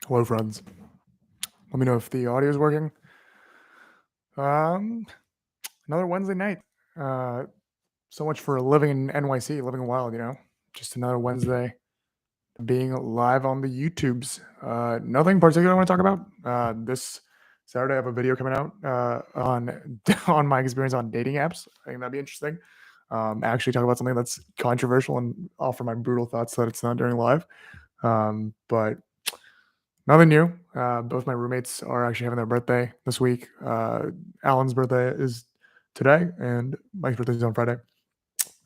Hello, friends. Let me know if the audio is working. Um, Another Wednesday night. Uh, so much for living in NYC, living wild. Just another Wednesday being live on the YouTubes. Nothing particular I want to talk about. This Saturday, I have a video coming out on on my experience on dating apps. I think that'd be interesting. Actually, talk about something that's controversial and offer my brutal thoughts that it's not during live. But nothing new. Both my roommates are actually having their birthday this week. Alan's birthday is today, and Mike's birthday is on Friday.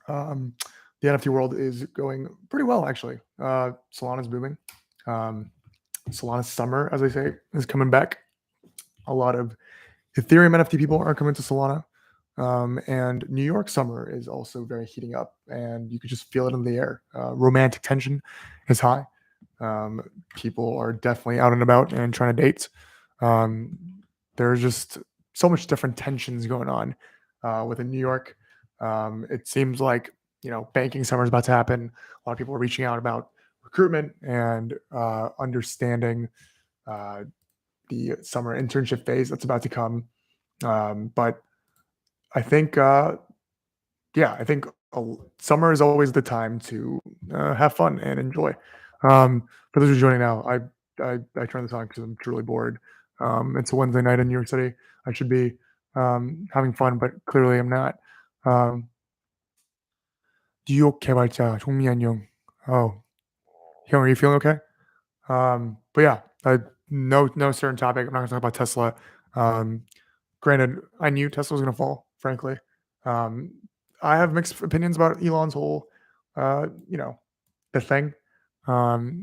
Um, the NFT world is going pretty well, actually. Solana's booming. Um, Solana's summer, as they say, is coming back. A lot of Ethereum NFT people are coming to Solana. And New York summer is also very heating up, and you could just feel it in the air. Romantic tension is high. Um, People are definitely out and about and trying to date. Um, there's just so much different tensions going on within New York. It seems like banking summer is about to happen. A lot of people are reaching out about recruitment and understanding uh, the summer internship phase that's about to come. But I think, I think summer is always the time to have fun and enjoy. For those who are joining now, I turned this on because I'm truly bored. It's a Wednesday night in New York City. I should be having fun, but clearly I'm not. Um, 뉴욕 개발자 종미 안녕. Oh, 형, are you feeling okay? But yeah, no certain topic. I'm not gonna talk about Tesla. Um, Granted, I knew Tesla was gonna fall. Frankly, um, I have mixed opinions about Elon's whole, you know, the thing,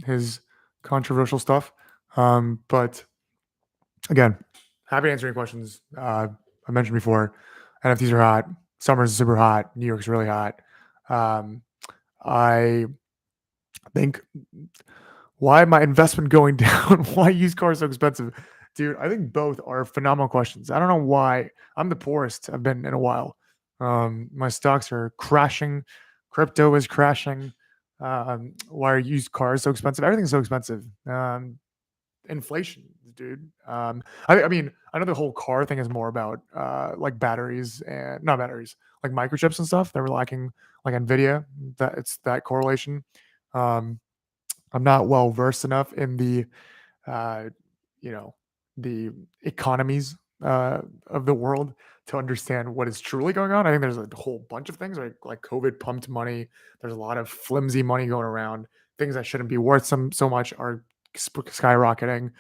his controversial stuff. But again, happy to answer any questions. I mentioned before, NFTs are hot. Summer's super hot. New York's really hot. Um, I think why my investment going down? Why used cars so expensive? Dude, I think both are phenomenal questions. I don't know why. I'm the poorest I've been in a while. My stocks are crashing. Crypto is crashing. Why are used cars so expensive? Everything's so expensive. Inflation, dude. I mean, I know the whole car thing is more about like batteries and not batteries, like microchips and stuff. They were lacking like Nvidia. That it's that correlation. Um, I'm not well versed enough in the, uh, you know, the economies of the world to understand what is truly going on. I think there's a whole bunch of things like COVID pumped money. There's a lot of flimsy money going around. Things that shouldn't be worth so much are skyrocketing.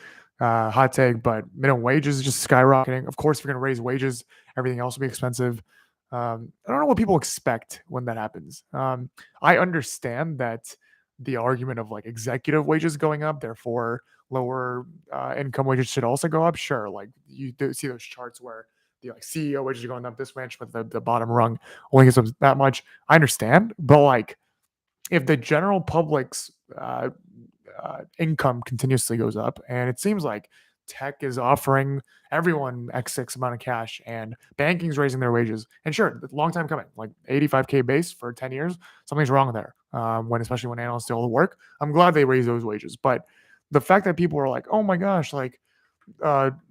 Hot take, but minimum wages is just skyrocketing. Of course, if you're going to raise wages, everything else will be expensive. I don't know what people expect when that happens. I understand that the argument of like executive wages going up, therefore lower income wages should also go up. Sure, like you do see those charts where the like CEO wages are going up this much, but the bottom rung only gets up that much. I understand, but like if the general public's income continuously goes up, and it seems like tech is offering everyone X6 amount of cash, and banking's raising their wages. And sure, it's a long time coming, like 85K base for 10 years. Something's wrong there. Especially when analysts do all the work. I'm glad they raise those wages, but the fact that people are like, oh my gosh, like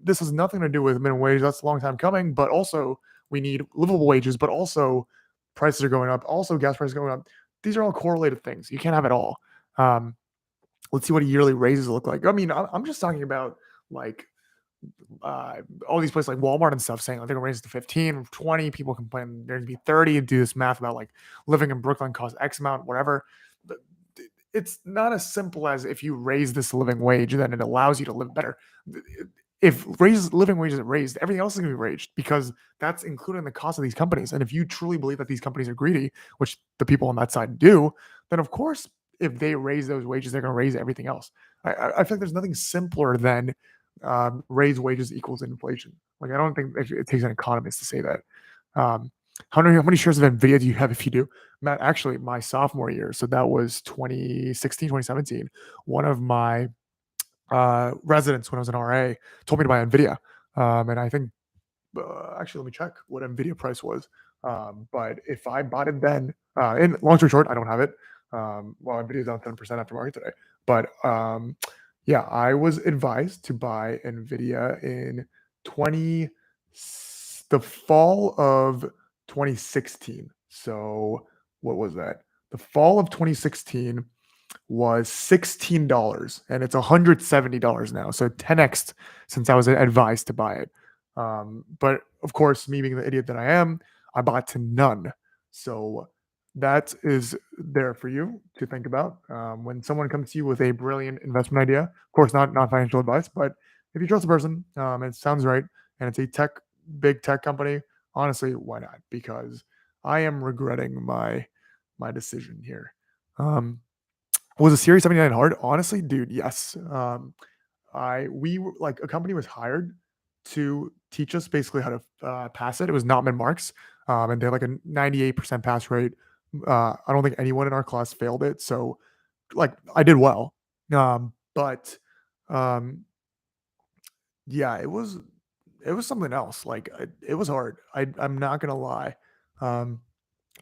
this has nothing to do with minimum wage. That's a long time coming, but also we need livable wages, but also prices are going up. Also, gas prices are going up. These are all correlated things. You can't have it all. Um, let's see what yearly raises look like. I mean, I'm just talking about like all these places like Walmart and stuff saying like they're gonna raise it to 15 or 20. People complain there's gonna be 30. Do this math about like living in Brooklyn costs X amount, whatever. But it's not as simple as if you raise this living wage, then it allows you to live better. If living wages are raised, everything else is going to be raised because that's including the cost of these companies. And if you truly believe that these companies are greedy, which the people on that side do, then of course, if they raise those wages, they're going to raise everything else. I feel like there's nothing simpler than raise wages equals inflation. Like I don't think it takes an economist to say that. Um, how many shares of Nvidia do you have if you do? Matt, actually, my sophomore year, so that was 2016, 2017. One of my residents when I was an RA told me to buy Nvidia, and I think actually let me check what Nvidia price was. But if I bought it then, in long story short, I don't have it. Well, Nvidia's down 10% after market today, but Yeah, I was advised to buy NVIDIA in 20 the fall of 2016. So, what was that? The fall of 2016 was $16 and it's $170 now. So 10x since I was advised to buy it. But of course, me being the idiot that I am, I bought to none. So that is there for you to think about. When someone comes to you with a brilliant investment idea, of course, not financial advice, but if you trust the person, it sounds right, and it's a big tech company, honestly, why not? Because I am regretting my decision here. Um, was a Series 79 hard? Honestly, dude, yes. I we were like a company was hired to teach us basically how to pass it. It was not mid marks, and they had like a 98% pass rate. I don't think anyone in our class failed it, so like I did well. But um, yeah, it was something else. Like it was hard. I'm not gonna lie. Um,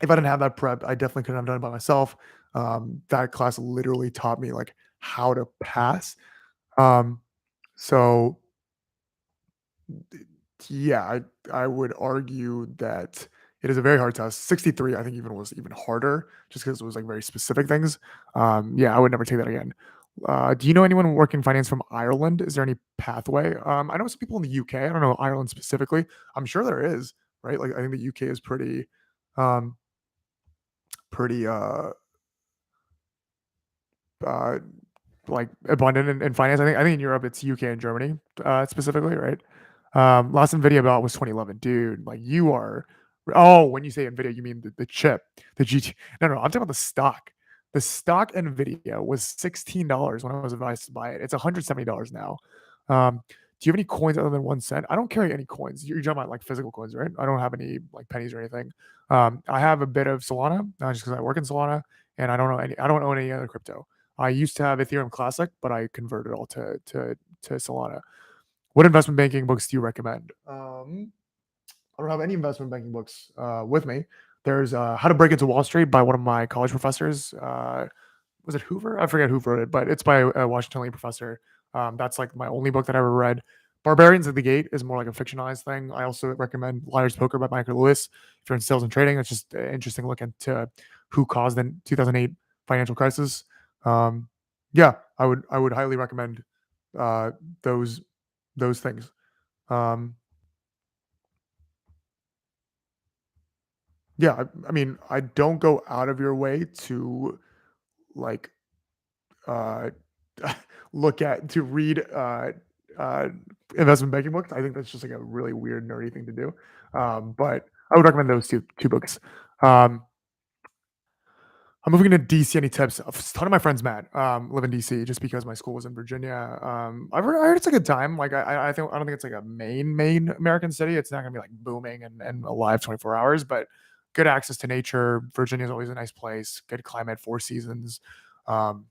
if I didn't have that prep, I definitely couldn't have done it by myself. That class literally taught me like how to pass. Um, so yeah, I would argue that it is a very hard test. 63, I think even was even harder just because it was like very specific things. Yeah, I would never take that again. Do you know anyone working finance from Ireland? Is there any pathway? I know some people in the UK. I don't know Ireland specifically. I'm sure there is, right? Like I think the UK is um, pretty uh, like abundant in finance. I think in Europe it's UK and Germany specifically, right? Last Nvidia bought was 2011, dude. Like you are. Oh, when you say Nvidia, you mean the chip, the GT. No, no, I'm talking about the stock. The stock Nvidia was $16 when I was advised to buy it. It's $170 now. Do you have any coins other than 1 cent? I don't carry any coins. You're talking about like physical coins, right? I don't have any like pennies or anything. I have a bit of Solana, just because I work in Solana, and I don't know any. I don't own any other crypto. I used to have Ethereum Classic, but I converted all to Solana. What investment banking books do you recommend? I don't have any investment banking books with me. There's How to Break Into Wall Street by one of my college professors. Was it Hoover? I forget who wrote it, but it's by a Washington Lee professor. That's like my only book that I ever read. Barbarians at the Gate is more like a fictionalized thing. I also recommend Liar's Poker by Michael Lewis. If you're in sales and trading, it's just an interesting look into who caused the 2008 financial crisis. Um, yeah, I would highly recommend uh, those those things. Um, yeah, I mean, I don't go out of your way to like uh, look at to read uh, investment banking books. I think that's just like a really weird nerdy thing to do. But I would recommend those two books. Um, I'm moving to DC. Any tips? A ton of my friends, Matt, live in DC just because my school was in Virginia. I heard it's a good time. Like I don't think it's like a main American city. It's not gonna be like booming and alive 24 hours, but good access to nature. Virginia is always a nice place. Good climate, four seasons.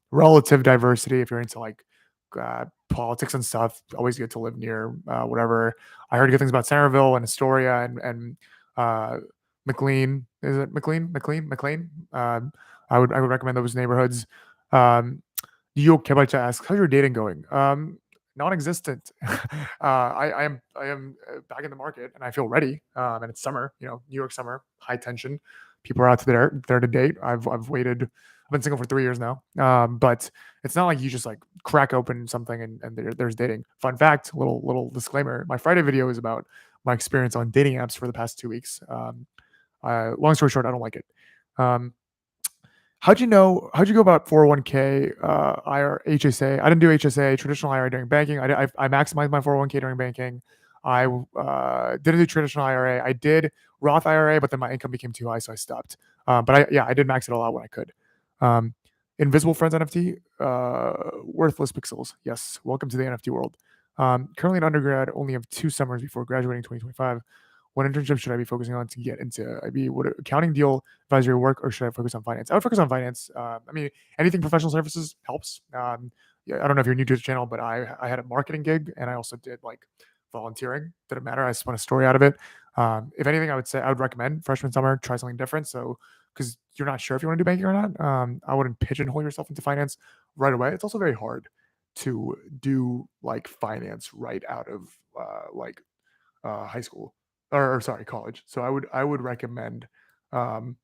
Relative diversity. If you're into like politics and stuff, always good to live near. Whatever. I heard good things about Centerville and Astoria and uh, McLean. Is it McLean? McLean? I would recommend those neighborhoods. Um, Yo Kebacha asks, "How's your dating going?" Non-existent. I am back in the market, and I feel ready. And it's summer, New York summer, high tension. People are out there to date. I've waited. I've been single for 3 years now. But it's not like you just like crack open something and there's dating. Fun fact, little disclaimer: my Friday video is about my experience on dating apps for the past 2 weeks. Long story short, I don't like it. Um, how'd you go about 401k, IR, HSA? I didn't do HSA, traditional IRA during banking. I maximized my 401k during banking. I didn't do traditional IRA. I did Roth IRA, but then my income became too high, so I stopped. But I did max it all out when I could. Um, Invisible Friends NFT, worthless pixels. Yes, welcome to the NFT world. Currently an undergrad, only have 2 summers before graduating 2025. What internship should I be focusing on to get into IB? What accounting deal advisory work, or should I focus on finance? I would focus on finance. I mean, anything professional services helps. Yeah, I don't know if you're new to the channel, but I had a marketing gig and I also did like volunteering. Didn't matter. I spun a story out of it. If anything, I would say I would recommend freshman summer try something different. So because you're not sure if you want to do banking or not, I wouldn't pigeonhole yourself into finance right away. It's also very hard. to do like finance right out of high school or sorry, college. So I would recommend um,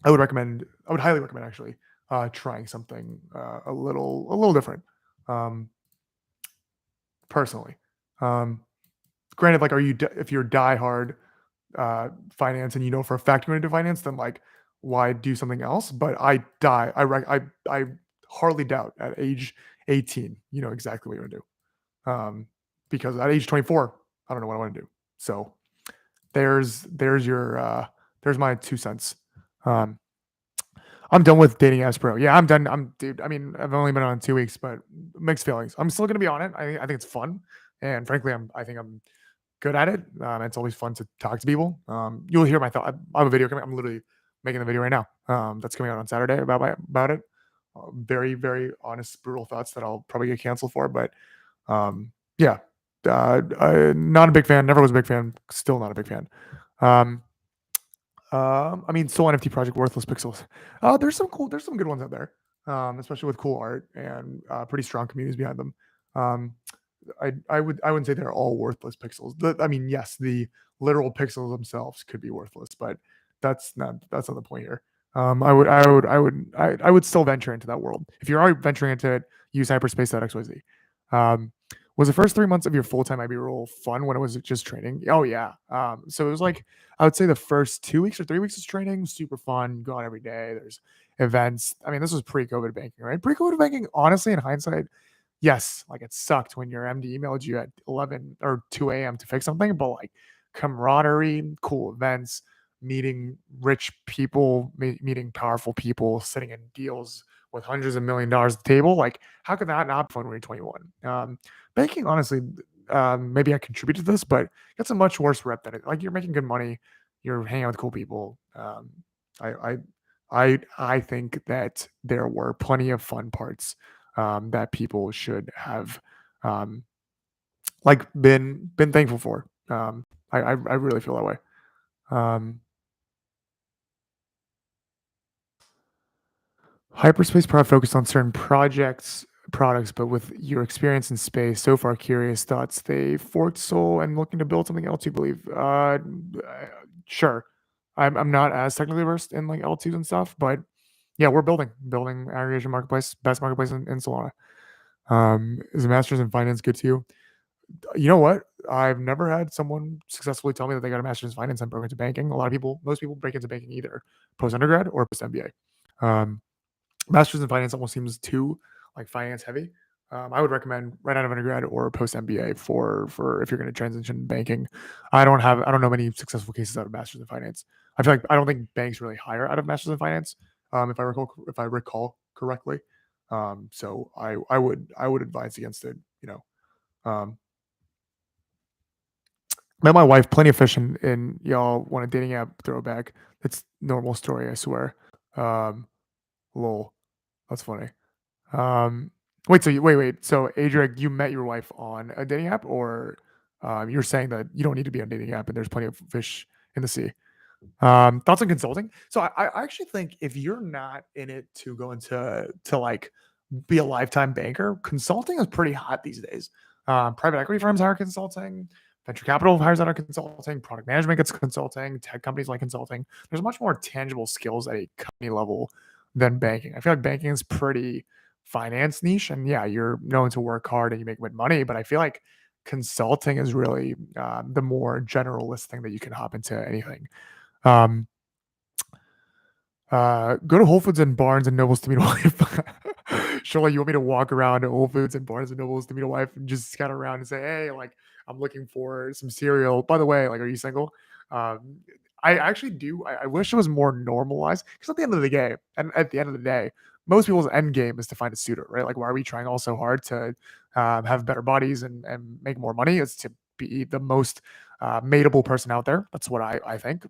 I would highly recommend actually trying something a little different um, personally. Um, Granted, like, if you're diehard finance and you know for a fact you want to do finance, then like why do something else? But I hardly doubt at age 18 you know exactly what you want to do. Because at age 24, I don't know what I want to do. So there's my 2 cents. Um, I'm done with dating apps, bro. Yeah, I'm done. Dude. I mean, I've only been on 2 weeks, but mixed feelings. I'm still gonna be on it. I think it's fun, and frankly, I think I'm good at it. It's always fun to talk to people. You'll hear my thought. I have a video coming. I'm literally making the video right now. That's coming out on Saturday about it. Very very honest, brutal thoughts that I'll probably get canceled for, but yeah, not a big fan. Never was a big fan. Still not a big fan. Um, I mean, Soul NFT project, worthless pixels. There's some good ones out there, especially with cool art and pretty strong communities behind them. Um, I wouldn't say they're all worthless pixels. I mean, yes, the literal pixels themselves could be worthless, but that's not the point here. I would still venture into that world. If you're already venturing into it, use hyperspace.xyz. Um, was the first 3 months of your full time IB role fun when it was just training? Oh yeah. So it was like I would say the first 2 weeks or 3 weeks of training, super fun. Go out every day. There's events. I mean, this was pre-COVID banking, right? Pre-COVID banking, honestly, in hindsight, yes, like it sucked when your MD emailed you at 11 or 2 a.m. to fix something, but like camaraderie, cool events, meeting rich people, meeting powerful people, sitting in deals with hundreds of $1 million at the table. Like, how could that not be fun when you're 21? Banking, honestly, maybe I contributed to this, but it's a much worse rep than it. Like, you're making good money, you're hanging out with cool people. I, I, I think that there were plenty of fun parts that people should have um, like been thankful for. I really feel that way. Um, Hyperspace product focused on certain products, but with your experience in space, so far curious thoughts. They forked Soul and looking to build something else. You believe? Sure. I'm not as technically versed in like L2s and stuff, but yeah, we're building aggregation marketplace, best marketplace in Solana. Is a master's in finance good to you? You know what? I've never had someone successfully tell me that they got a master's in finance and broke into banking. A lot of people, most people break into banking either post undergrad or post MBA. Master's in finance almost seems too like finance heavy. I would recommend right out of undergrad or post MBA for if you're going to transition banking. I don't know many successful cases out of masters in finance. I feel like I don't think banks really hire out of masters in finance. If I recall correctly. So I would advise against it. You know, um, met my wife, plenty of fish in y'all want a dating app throwback. It's normal story, I swear. Um, lol, that's funny. Um, wait. So, Adrian, you met your wife on a dating app, or you're saying that you don't need to be on a dating app and there's plenty of fish in the sea? Thoughts on consulting? So, I actually think if you're not in it to go into to like be a lifetime banker, consulting is pretty hot these days. Private equity firms hire consulting. Venture capital hires out of consulting. Product management gets consulting. Tech companies like consulting. There's much more tangible skills at a company level than banking. I feel like banking is pretty finance niche, and yeah, you're known to work hard and you make good money. But I feel like consulting is really the more generalist thing that you can hop into anything. Um, go to Whole Foods and Barnes and Nobles to meet a wife. Surely you want me to walk around to Whole Foods and Barnes and Nobles to meet a wife and just scout around and say, hey, like I'm looking for some cereal. By the way, like, are you single? Um, I actually do. I wish it was more normalized because at the end of the day, and at the end of the day, most people's end game is to find a suitor, right? Like, why are we trying all so hard to have better bodies and make more money? It's to be the most mateable person out there. That's what I think.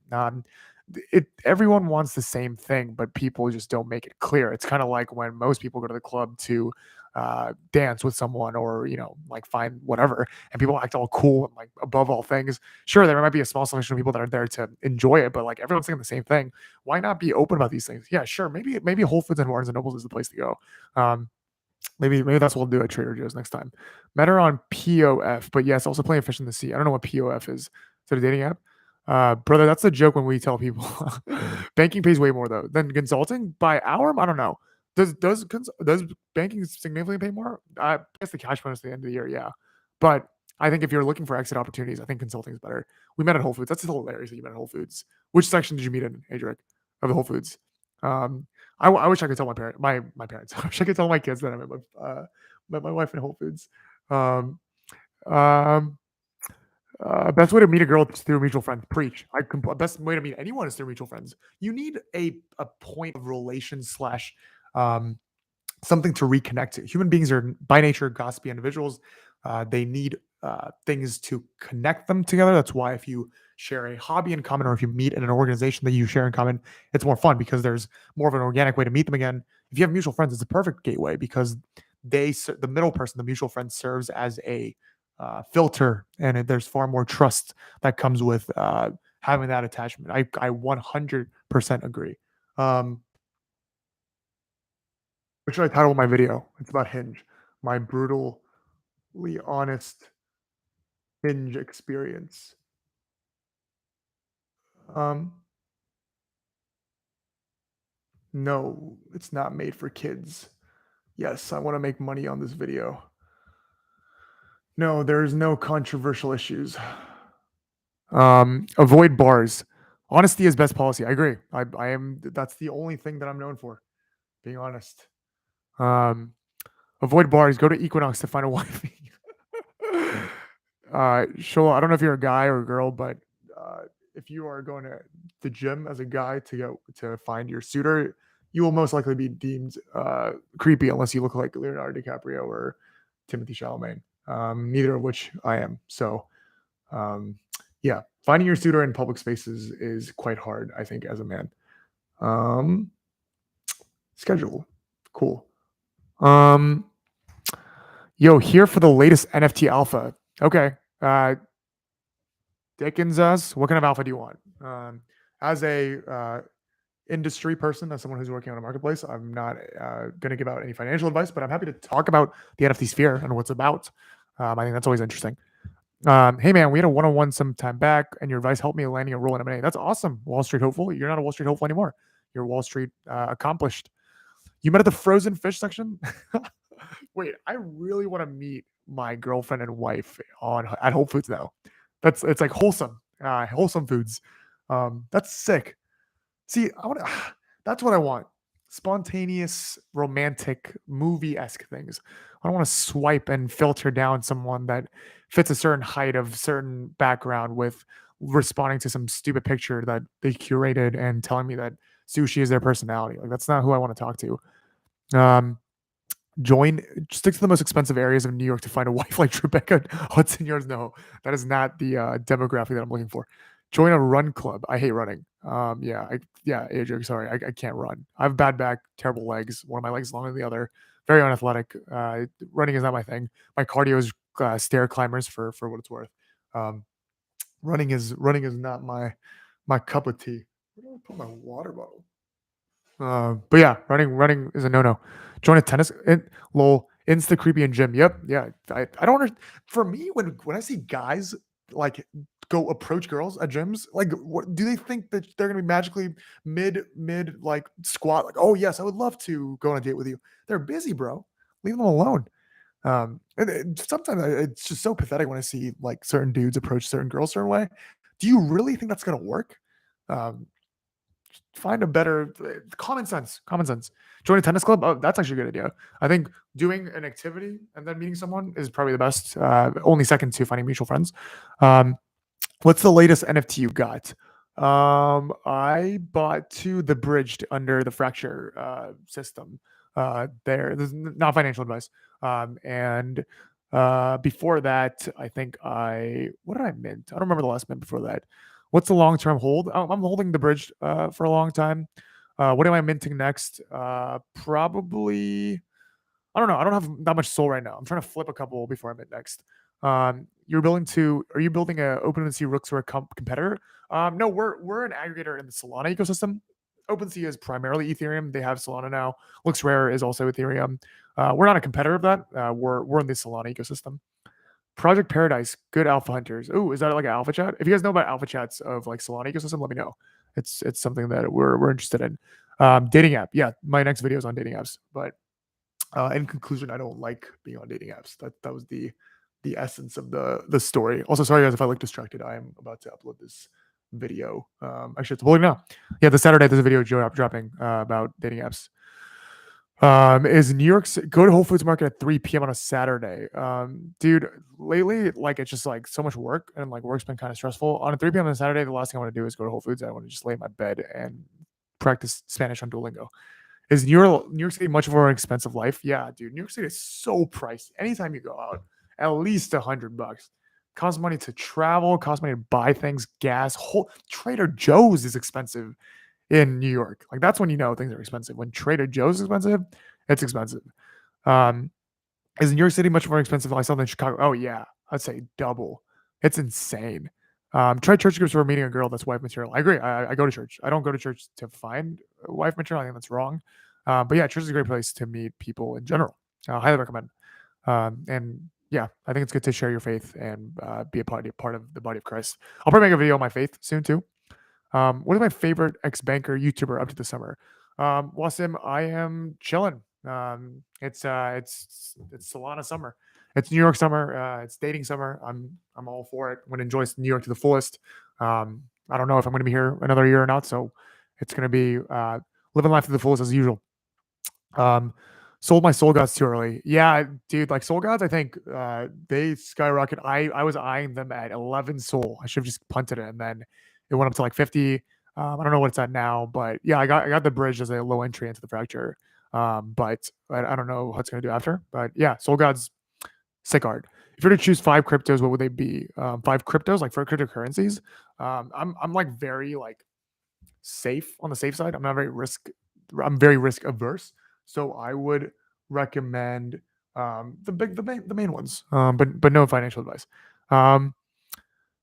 Everyone wants the same thing, but people just don't make it clear. It's kind of like when most people go to the club to dance with someone or like find whatever, and people act all cool and like above all things. Sure, there might be a small selection of people that are there to enjoy it, but like everyone's saying the same thing. Why not be open about these things? Yeah, sure, maybe Whole Foods and Barnes and Nobles is the place to go. Um, Maybe that's what we'll do at Trader Joe's next time. Met her on POF, but yes, also playing Fish in the Sea. I don't know what POF is. Is it a dating app? Brother, that's the joke when we tell people banking pays way more though than consulting by hour. I don't know. Does banking significantly pay more? I guess the cash bonus at the end of the year, yeah. But I think if you're looking for exit opportunities, I think consulting is better. We met at Whole Foods. That's hilarious that you met at Whole Foods. Which section did you meet in, Adric, of the Whole Foods? Um, I wish I could tell my parents. I wish I could tell my kids that I met my wife in Whole Foods. Um, um, best way to meet a girl is through mutual friends. Preach. Best way to meet anyone is through mutual friends. You need a point of relation slash um, something to reconnect to. Human beings are by nature gossipy individuals. They need things to connect them together. That's why if you share a hobby in common or if you meet in an organization that you share in common, it's more fun because there's more of an organic way to meet them again. If you have mutual friends, it's a perfect gateway because the middle person, the mutual friend, serves as a filter, and there's far more trust that comes with having that attachment. I 100% agree. Um, what should I title my video? It's about Hinge, my brutally honest Hinge experience. Um, no, it's not made for kids. Yes, I want to make money on this video. No, there's no controversial issues. Avoid bars. Honesty is best policy. I agree. I am. That's the only thing that I'm known for. Being honest. Um, avoid bars. Go to Equinox to find a wife. Shola, I don't know if you're a guy or a girl, but if you are going to the gym as a guy to go to find your suitor, you will most likely be deemed creepy unless you look like Leonardo DiCaprio or Timothy Chalamet. Neither of which I am. So, um, yeah, finding your suitor in public spaces is quite hard, I think, as a man. Um, schedule, cool. Um, yo, here for the latest NFT alpha. Okay. Dickens us. What kind of alpha do you want? As a industry person, as someone who's working on a marketplace, I'm not going to give out any financial advice, but I'm happy to talk about the NFT sphere and what's about. I think that's always interesting. Hey man, we had a one-on-one some time back, and your advice helped me landing a role in M&A. That's awesome, Wall Street hopeful. You're not a Wall Street hopeful anymore. You're Wall Street accomplished. You met at the frozen fish section. Wait, I really want to meet my girlfriend and wife on at Whole Foods now. It's like wholesome foods. That's sick. See, I want to. That's what I want. Spontaneous, romantic, movie-esque things. I don't want to swipe and filter down someone that fits a certain height of certain background with responding to some stupid picture that they curated and telling me that sushi is their personality. Like that's not who I want to talk to. Um, join stick to the most expensive areas of New York to find a wife like Rebecca Hudson Yards. No, that is not the demographic that I'm looking for. Join a run club. I hate running. AJ, sorry, I can't run. I have bad back, terrible legs. One of my legs is longer than the other. Very unathletic. Running is not my thing. My cardio is stair climbers for what it's worth. Um, running is not my cup of tea. Where do I put my water bottle? But yeah, running is a no-no. Join a tennis lol, insta creepy and gym. Yep, yeah. I don't for me when I see guys like go approach girls at gyms, like what do they think that they're gonna be magically mid like squat like, oh yes, I would love to go on a date with you. They're busy, bro. Leave them alone. Sometimes it's just so pathetic when I see like certain dudes approach certain girls a certain way. Do you really think that's gonna work? Um, find a better common sense. Join a tennis club. Oh, that's actually a good idea. I think doing an activity and then meeting someone is probably the best. Only second to finding mutual friends. Um, what's the latest NFT you got? I bought two the bridged under the fracture system. This is not financial advice. And before that, I think what did I mint? I don't remember the last mint before that. What's the long term hold? I'm holding the bridge for a long time. What am I minting next? Probably. I don't know. I don't have that much soul right now. I'm trying to flip a couple before I mint next. Are you building a OpenSea Rooks or a competitor? No, we're an aggregator in the Solana ecosystem. OpenSea is primarily Ethereum. They have Solana now. Looks Rare is also Ethereum. We're not a competitor of that. We're in the Solana ecosystem. Project Paradise, good alpha hunters. Ooh, is that like an alpha chat? If you guys know about alpha chats of like Solana ecosystem, let me know. It's something that we're interested in. Dating app, yeah. My next video is on dating apps. But in conclusion, I don't like being on dating apps. That was the essence of the story. Also, sorry guys if I look distracted. I am about to upload this video. Actually, it's uploading now. Yeah, the Saturday there's a video dropping about dating apps. Is New York go to Whole Foods Market at 3 p.m. on a Saturday? Dude, lately, like it's just like so much work and like work's been kind of stressful. On a 3 p.m. on a Saturday, the last thing I want to do is go to Whole Foods. I want to just lay in my bed and practice Spanish on Duolingo. Is New York City much more expensive life? Yeah, dude. New York City is so pricey. Anytime you go out, at least $100. Costs money to travel, costs money to buy things, gas. Whole Trader Joe's is expensive in New York. Like that's when you know things are expensive. When Trader Joe's is expensive, it's expensive. Um, is New York City much more expensive than something in Chicago? Oh yeah, I'd say double. It's insane. Try church groups for meeting a girl that's wife material. I agree. I go to church. I don't go to church to find wife material. I think that's wrong. But yeah, church is a great place to meet people in general. Highly recommend. And yeah, I think it's good to share your faith and be a part of the body of Christ. I'll probably make a video on my faith soon too. What is my favorite ex-banker YouTuber up to this summer? Wasim, I am chilling. It's Solana summer. It's New York summer. It's dating summer. I'm all for it. I'm gonna enjoy New York to the fullest. I don't know if I'm gonna be here another year or not, so it's gonna be living life to the fullest as usual. Um, sold my soul gods too early. Yeah, dude, like soul gods, I think they skyrocket. I was eyeing them at 11 soul. I should have just punted it, and then it went up to like 50. I don't know what it's at now, but yeah, I got the bridge as a low entry into the fracture. But I don't know what it's gonna do after. But yeah, soul gods, sick art. If you were to choose 5 cryptos, what would they be? 5 cryptos, like for cryptocurrencies. I'm like very like safe on the safe side. I'm very risk averse. So I would recommend the main ones. But no financial advice. Um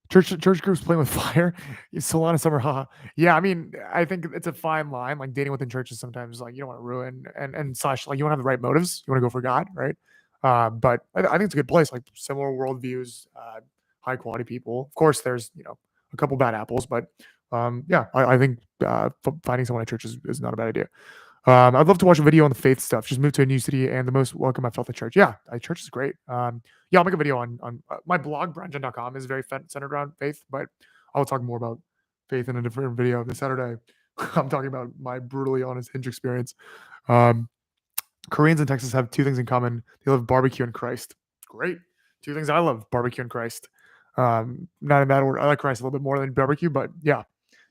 church groups playing with fire. Solana summer, haha. Yeah, I mean, I think it's a fine line. Like dating within churches sometimes like you don't want to ruin and slash like you want to have the right motives. You want to go for God, right? But I think it's a good place, like similar worldviews, high quality people. Of course, there's a couple bad apples, but yeah, I think finding someone at church is not a bad idea. I'd love to watch a video on the faith stuff. Just moved to a new city, and the most welcome I felt at church. Yeah, church is great. Yeah, I'll make a video on my blog. Brandon.com is very centered around faith, but I'll talk more about faith in a different video this Saturday. I'm talking about my brutally honest Hinge experience. Um, Koreans in Texas have 2 things in common. They love barbecue and Christ. Great. 2 things I love: barbecue and Christ. Not in that order. I like Christ a little bit more than barbecue, but yeah,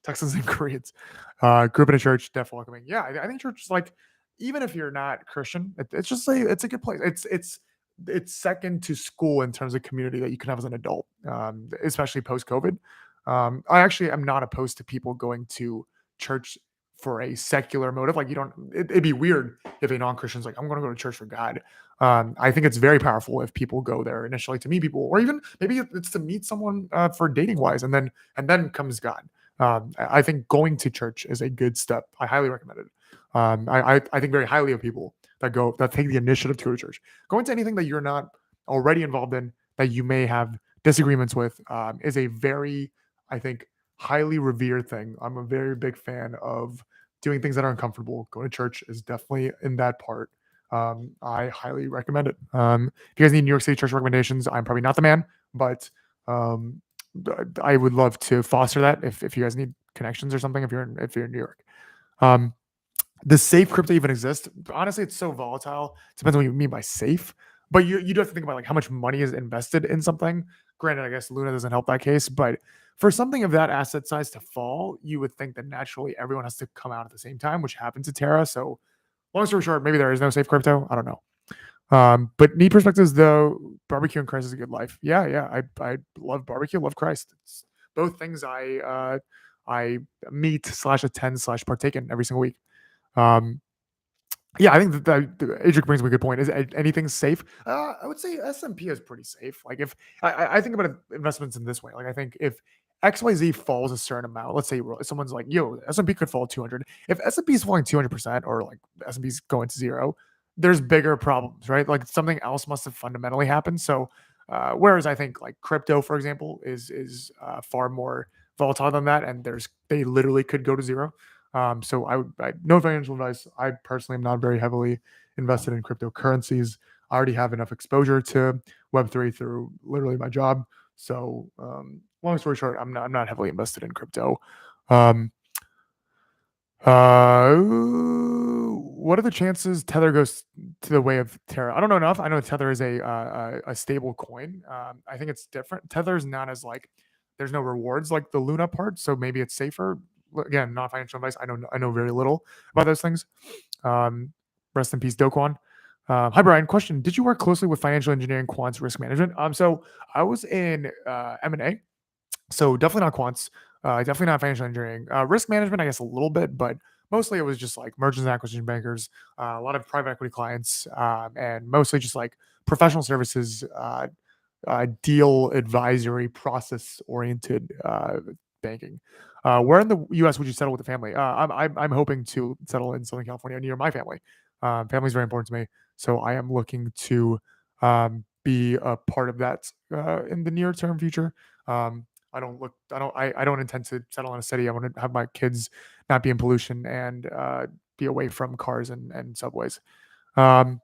Texans and Koreans. Grew up in a church, deaf welcoming. Yeah, I think church is like, even if you're not Christian, it's just it's a good place. It's second to school in terms of community that you can have as an adult, especially post COVID. I actually am not opposed to people going to church for a secular motive. Like you don't, it'd be weird if a non-Christian's like, I'm going to go to church for God. I think it's very powerful if people go there initially to meet people, or even maybe it's to meet someone for dating wise, and then comes God. I think going to church is a good step. I highly recommend it. I think very highly of people that take the initiative to go to church. Going to anything that you're not already involved in that you may have disagreements with is a very, I think, highly revered thing. I'm a very big fan of doing things that are uncomfortable. Going to church is definitely in that part. I highly recommend it. If you guys need New York City church recommendations, I'm probably not the man, but um, I would love to foster that if you guys need connections or something. If you're in New York, um, does safe crypto even exist? Honestly, it's so volatile. Depends on what you mean by safe. But you do have to think about like how much money is invested in something. Granted, I guess Luna doesn't help that case, but for something of that asset size to fall, you would think that naturally everyone has to come out at the same time, which happens to Terra. So long story short, maybe there is no safe crypto. I don't know. But neat perspectives though, barbecue and Christ is a good life. Yeah, yeah. I love barbecue, love Christ. It's both things I meet slash attend slash partake in every single week. Um, yeah, I think that Adric brings up a good point. Is anything safe? I would say S&P is pretty safe. Like if I think about investments in this way, like I think if XYZ falls a certain amount, let's say someone's like, "Yo, S&P could fall 200." If S&P is falling 200% or like S&P's going to zero, there's bigger problems, right? Like something else must have fundamentally happened. So, whereas I think like crypto, for example, is far more volatile than that, and they literally could go to zero. So no financial advice. I personally am not very heavily invested in cryptocurrencies. I already have enough exposure to Web3 through literally my job. So, long story short, I'm not heavily invested in crypto. Um, what are the chances Tether goes to the way of Terra? I don't know enough. I know Tether is a stable coin. I think it's different. Tether is not as like there's no rewards like the Luna part, so maybe it's safer. Again, not financial advice. I know very little about those things. Um, Rest in peace, Dokwon. Hi Brian. Question: did you work closely with financial engineering, quants, risk management? So I was in M&A, so definitely not quants, definitely not financial engineering. Risk management, I guess a little bit, but mostly it was just like mergers and acquisition bankers, a lot of private equity clients, and mostly just like professional services, deal advisory, process oriented banking. Where in the U.S. would you settle with the family? I'm hoping to settle in Southern California near my family. Family is very important to me, so I am looking to be a part of that in the near term future. Um, I don't intend to settle in a city. I want to have my kids not be in pollution and be away from cars and subways. Um,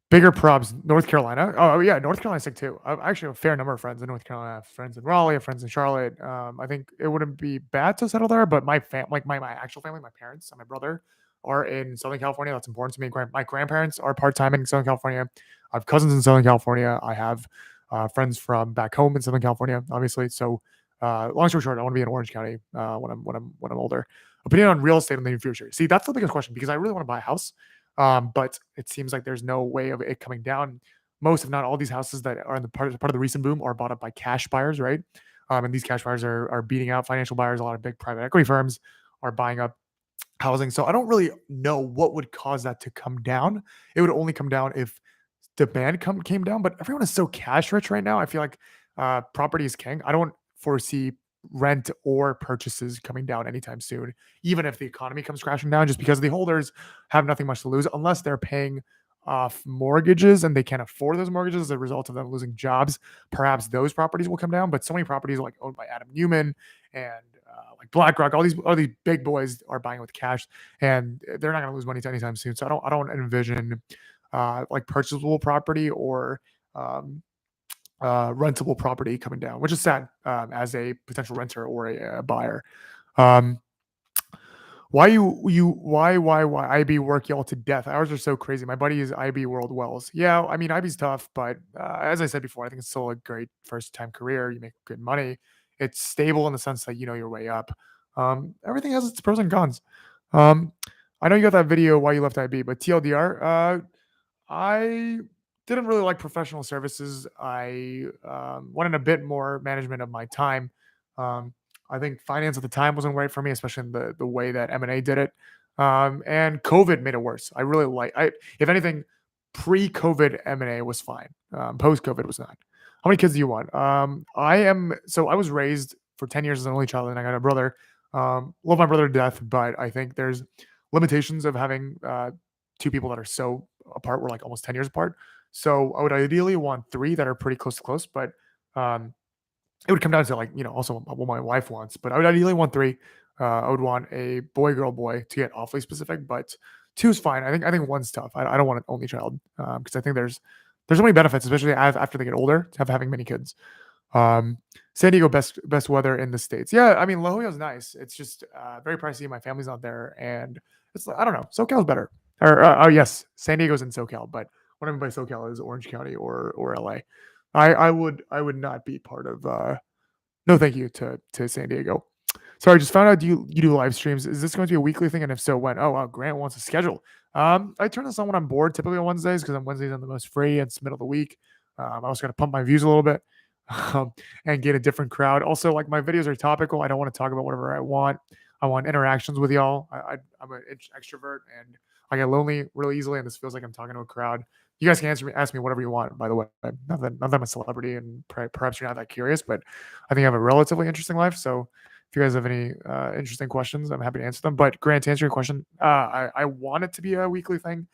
Bigger probs, North Carolina. Oh yeah, North Carolina's sick too. I actually have a fair number of friends in North Carolina. I have friends in Raleigh, I have friends in Charlotte. I think it wouldn't be bad to settle there, but my actual family, my parents and my brother are in Southern California. That's important to me. My grandparents are part time in Southern California. I have cousins in Southern California. I have friends from back home in Southern California, obviously. So, long story short, I want to be in Orange County when I'm older. Opinion on real estate in the near future. See, that's the biggest question because I really want to buy a house. But it seems like there's no way of it coming down. Most, if not all, these houses that are in the part of the recent boom are bought up by cash buyers, right? And these cash buyers are beating out financial buyers. A lot of big private equity firms are buying up housing. So I don't really know what would cause that to come down. It would only come down if demand came down, but everyone is so cash rich right now. I feel like property is king. I don't foresee rent or purchases coming down anytime soon, even if the economy comes crashing down, just because the holders have nothing much to lose unless they're paying off mortgages and they can't afford those mortgages as a result of them losing jobs. Perhaps those properties will come down, but so many properties are like owned by Adam Newman and like BlackRock, all these big boys are buying with cash, and they're not going to lose money anytime soon. So I don't envision like purchasable property or um, rentable property coming down, which is sad as a potential renter or a buyer. Um, why IB work y'all to death? Ours are so crazy. My buddy is IB World Wells. Yeah, I mean IB's tough, but as I said before, I think it's still a great first time career. You make good money. It's stable in the sense that you know your way up. Everything has its pros and cons. Um, I know you got that video why you left IB, but TLDR, I didn't really like professional services. I wanted a bit more management of my time. Um, I think finance at the time wasn't right for me, especially in the way that M&A did it. And COVID made it worse. If anything, pre-COVID M&A was fine. Post-COVID was not. How many kids do you want? I was raised for 10 years as an only child, and I got a brother. Love my brother to death, but I think there's limitations of having two people that are so apart. We're like almost 10 years apart. So I would ideally want three that are pretty close to close, but um, it would come down to like, also what my wife wants, but I would ideally want three. I would want a boy, girl, boy to get awfully specific, but two is fine. I think one's tough. I don't want an only child because I think there's so many benefits, especially after they get older, to having many kids. Um, San Diego best weather in the states. Yeah, I mean La Jolla's nice. It's just very pricey. My family's not there, and I don't know. SoCal's better. Oh yes, San Diego's in SoCal, but what I mean by SoCal is Orange County or LA. I would not be part of. No, thank you to San Diego. Sorry, just found out you do live streams. Is this going to be a weekly thing? And if so, when? Oh wow, Grant wants a schedule. I turn this on when I'm bored, typically on Wednesdays, because on Wednesdays I'm the most free. It's middle of the week. I also got to pump my views a little bit um, and get a different crowd. Also, like my videos are topical. I don't want to talk about whatever I want. I want interactions with y'all. I'm an extrovert and I get lonely really easily, and this feels like I'm talking to a crowd. You guys can ask me whatever you want. By the way, not that I'm a celebrity, and perhaps you're not that curious, but I think I have a relatively interesting life. So if you guys have any interesting questions, I'm happy to answer them. But Grant, to answer your question, I want it to be a weekly thing.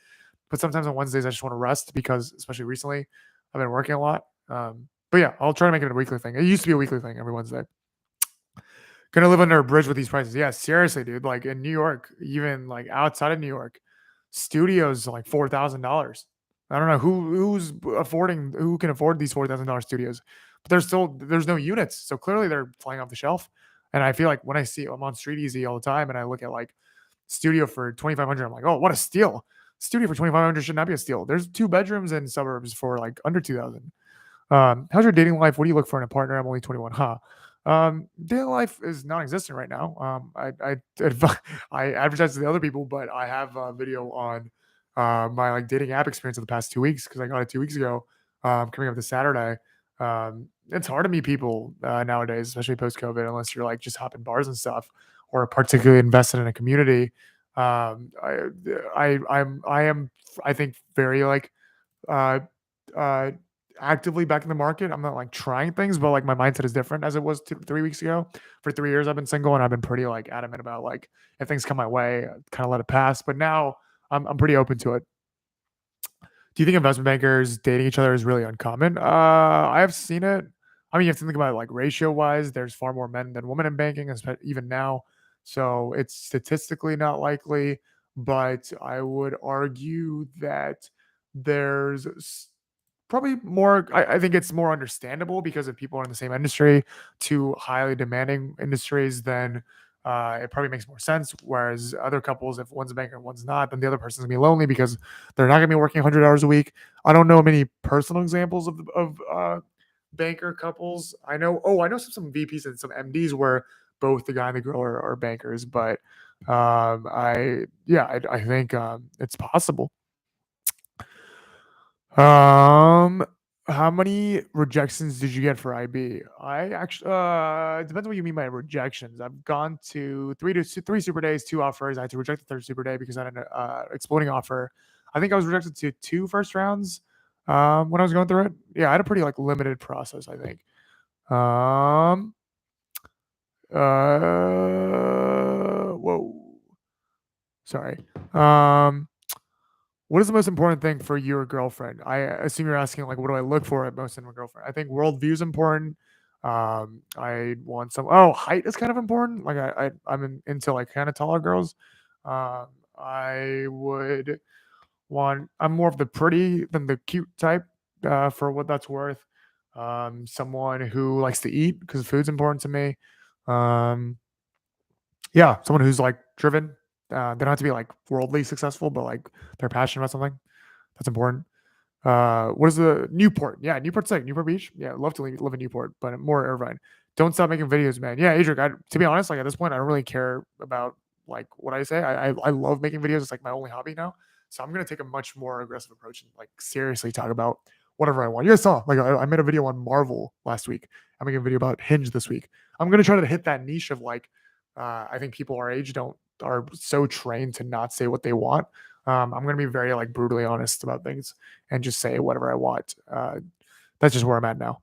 But sometimes on Wednesdays I just want to rest because, especially recently, I've been working a lot. But yeah, I'll try to make it a weekly thing. It used to be a weekly thing every Wednesday. Gonna live under a bridge with these prices. Yeah, seriously, dude. Like in New York, even like outside of New York, studios are like $4,000. I don't know who can afford these $4,000 studios, but there's no units, so clearly they're flying off the shelf. And I feel like when I'm on Street Easy all the time, and I look at like studio for 2,500, I'm like, oh, what a steal! Studio for 2,500 should not be a steal. There's two bedrooms in suburbs for like under 2,000. How's your dating life? What do you look for in a partner? I'm only 21. Huh. Dating life is non-existent right now. I advertise to the other people, but I have a video on my like dating app experience of the past 2 weeks because I got it 2 weeks ago. Coming up this Saturday. It's hard to meet people nowadays, especially post COVID, unless you're like just hopping bars and stuff or particularly invested in a community. I am I think very like uh uh actively back in the market. I'm not like trying things, but like my mindset is different as it was 3 weeks ago. For 3 years I've been single and I've been pretty like adamant about like if things come my way, kind of let it pass. But now I'm pretty open to it. Do you think investment bankers dating each other is really uncommon? I have seen it. I mean, you have to think about it like ratio wise. There's far more men than women in banking, even now. So it's statistically not likely. But I would argue that there's probably more. I think it's more understandable because if people are in the same industry, two highly demanding industries, then it probably makes more sense. Whereas other couples, if one's a banker and one's not, then the other person's gonna be lonely because they're not gonna be working 100 hours a week. I don't know many personal examples of banker couples. I know some VPs and some MDs where both the guy and the girl are bankers, but I think it's possible. Um, how many rejections did you get for IB? I actually, it depends on what you mean by rejections. I've gone to three super days, two offers. I had to reject the third super day because I had an exploding offer. I think I was rejected to two first rounds. When I was going through it, yeah, I had a pretty like limited process. I think. Um, whoa, sorry. Um, What is the most important thing for your girlfriend? I assume you're asking like, what do I look for at most in my girlfriend? I think worldview is important. I want some. Oh, height is kind of important. Like I'm into like kind of taller girls. I would want. I'm more of the pretty than the cute type. For what that's worth. Someone who likes to eat because food's important to me. Um, yeah, someone who's like driven. They don't have to be like worldly successful, but like they're passionate about something. That's important. What is the Newport? Yeah, Newport's like Newport Beach. Yeah, I'd love to live in Newport, but more Irvine. Don't stop making videos, man. Yeah, Adric. To be honest, like at this point, I don't really care about like what I say. I love making videos. It's like my only hobby now. So I'm gonna take a much more aggressive approach and like seriously talk about whatever I want. You guys saw like I made a video on Marvel last week. I'm making a video about Hinge this week. I'm gonna try to hit that niche of like I think people our age don't are so trained to not say what they want. I'm gonna be very like brutally honest about things and just say whatever I want. That's just where I'm at now.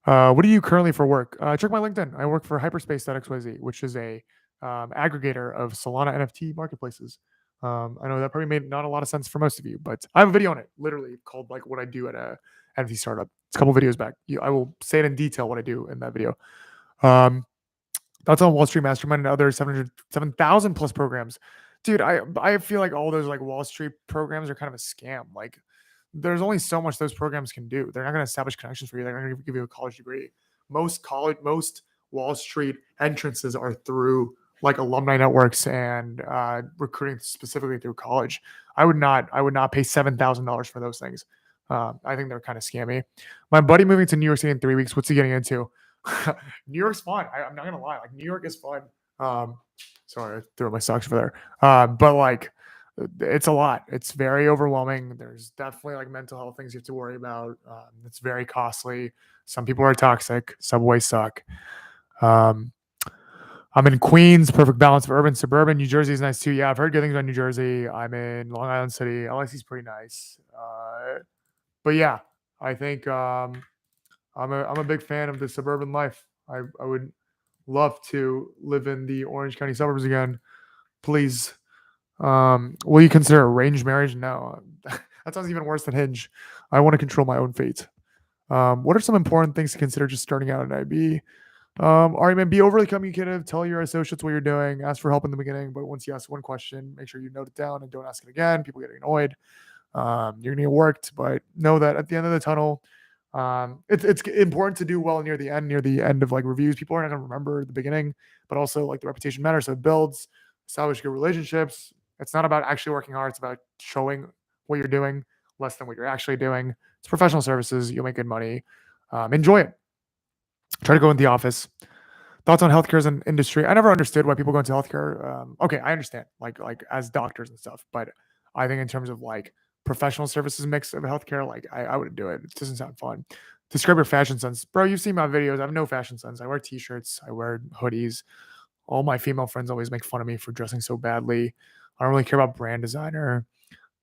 What do you currently for work? Check my LinkedIn. I work for Hyperspace.xyz, which is a aggregator of Solana NFT marketplaces. I know that probably made not a lot of sense for most of you, but I have a video on it, literally called like what I do at a NFT startup. It's a couple videos back. I will say it in detail what I do in that video. Um, that's on Wall Street Mastermind and other 7,000 plus programs. Dude, I feel like all those like Wall Street programs are kind of a scam. Like there's only so much those programs can do. They're not going to establish connections for you. They're not going to give you a college degree. Most Wall Street entrances are through like alumni networks and recruiting specifically through college. I would not pay $7,000 for those things. I think they're kind of scammy. My buddy moving to New York City in 3 weeks. What's he getting into? New York's fun. I'm not gonna lie. Like New York is fun. Um, sorry, I threw my socks over there. But like, it's a lot. It's very overwhelming. There's definitely like mental health things you have to worry about. It's very costly. Some people are toxic. Subways suck. Um, I'm in Queens. Perfect balance of urban, suburban. New Jersey is nice too. Yeah, I've heard good things about New Jersey. I'm in Long Island City. LIC is pretty nice. But yeah, I think I'm a big fan of the suburban life. I would love to live in the Orange County suburbs again. Please. Will you consider arranged marriage? No. That sounds even worse than Hinge. I want to control my own fate. What are some important things to consider just starting out at IB? All right, man, be overly communicative. Tell your associates what you're doing. Ask for help in the beginning, but once you ask one question, make sure you note it down and don't ask it again. People get annoyed. You're gonna get worked, but know that at the end of the tunnel, it's important to do well near the end of like reviews. People are not gonna remember the beginning, but also like the reputation matters. So it builds, establish good relationships. It's not about actually working hard. It's about showing what you're doing less than what you're actually doing. It's professional services. You'll make good money. Enjoy it. Try to go in the office. Thoughts on healthcare as an industry? I never understood why people go into healthcare. Okay, I understand, like as doctors and stuff, but I think in terms of like professional services mix of healthcare, like I wouldn't do it. It doesn't sound fun. Describe your fashion sense, bro. You've seen my videos. I have no fashion sense. I wear t-shirts. I wear hoodies. All my female friends always make fun of me for dressing so badly. I don't really care about brand designer.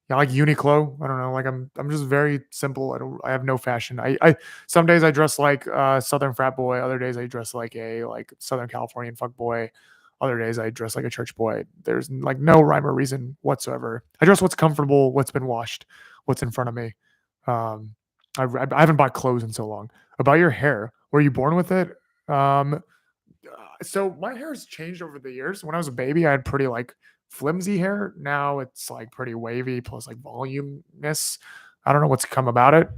Yeah, like Uniqlo. I don't know. Like I'm just very simple. I have no fashion. I some days I dress like a Southern frat boy. Other days I dress like a like Southern Californian fuck boy. Other days I dress like a church boy. There's like no rhyme or reason whatsoever. I dress what's comfortable, what's been washed, what's in front of me. Um, I haven't bought clothes in so long. About your hair, were you born with it? Um, so my hair has changed over the years. When I was a baby, I had pretty like flimsy hair. Now it's like pretty wavy plus like voluminous. I don't know what's come about it.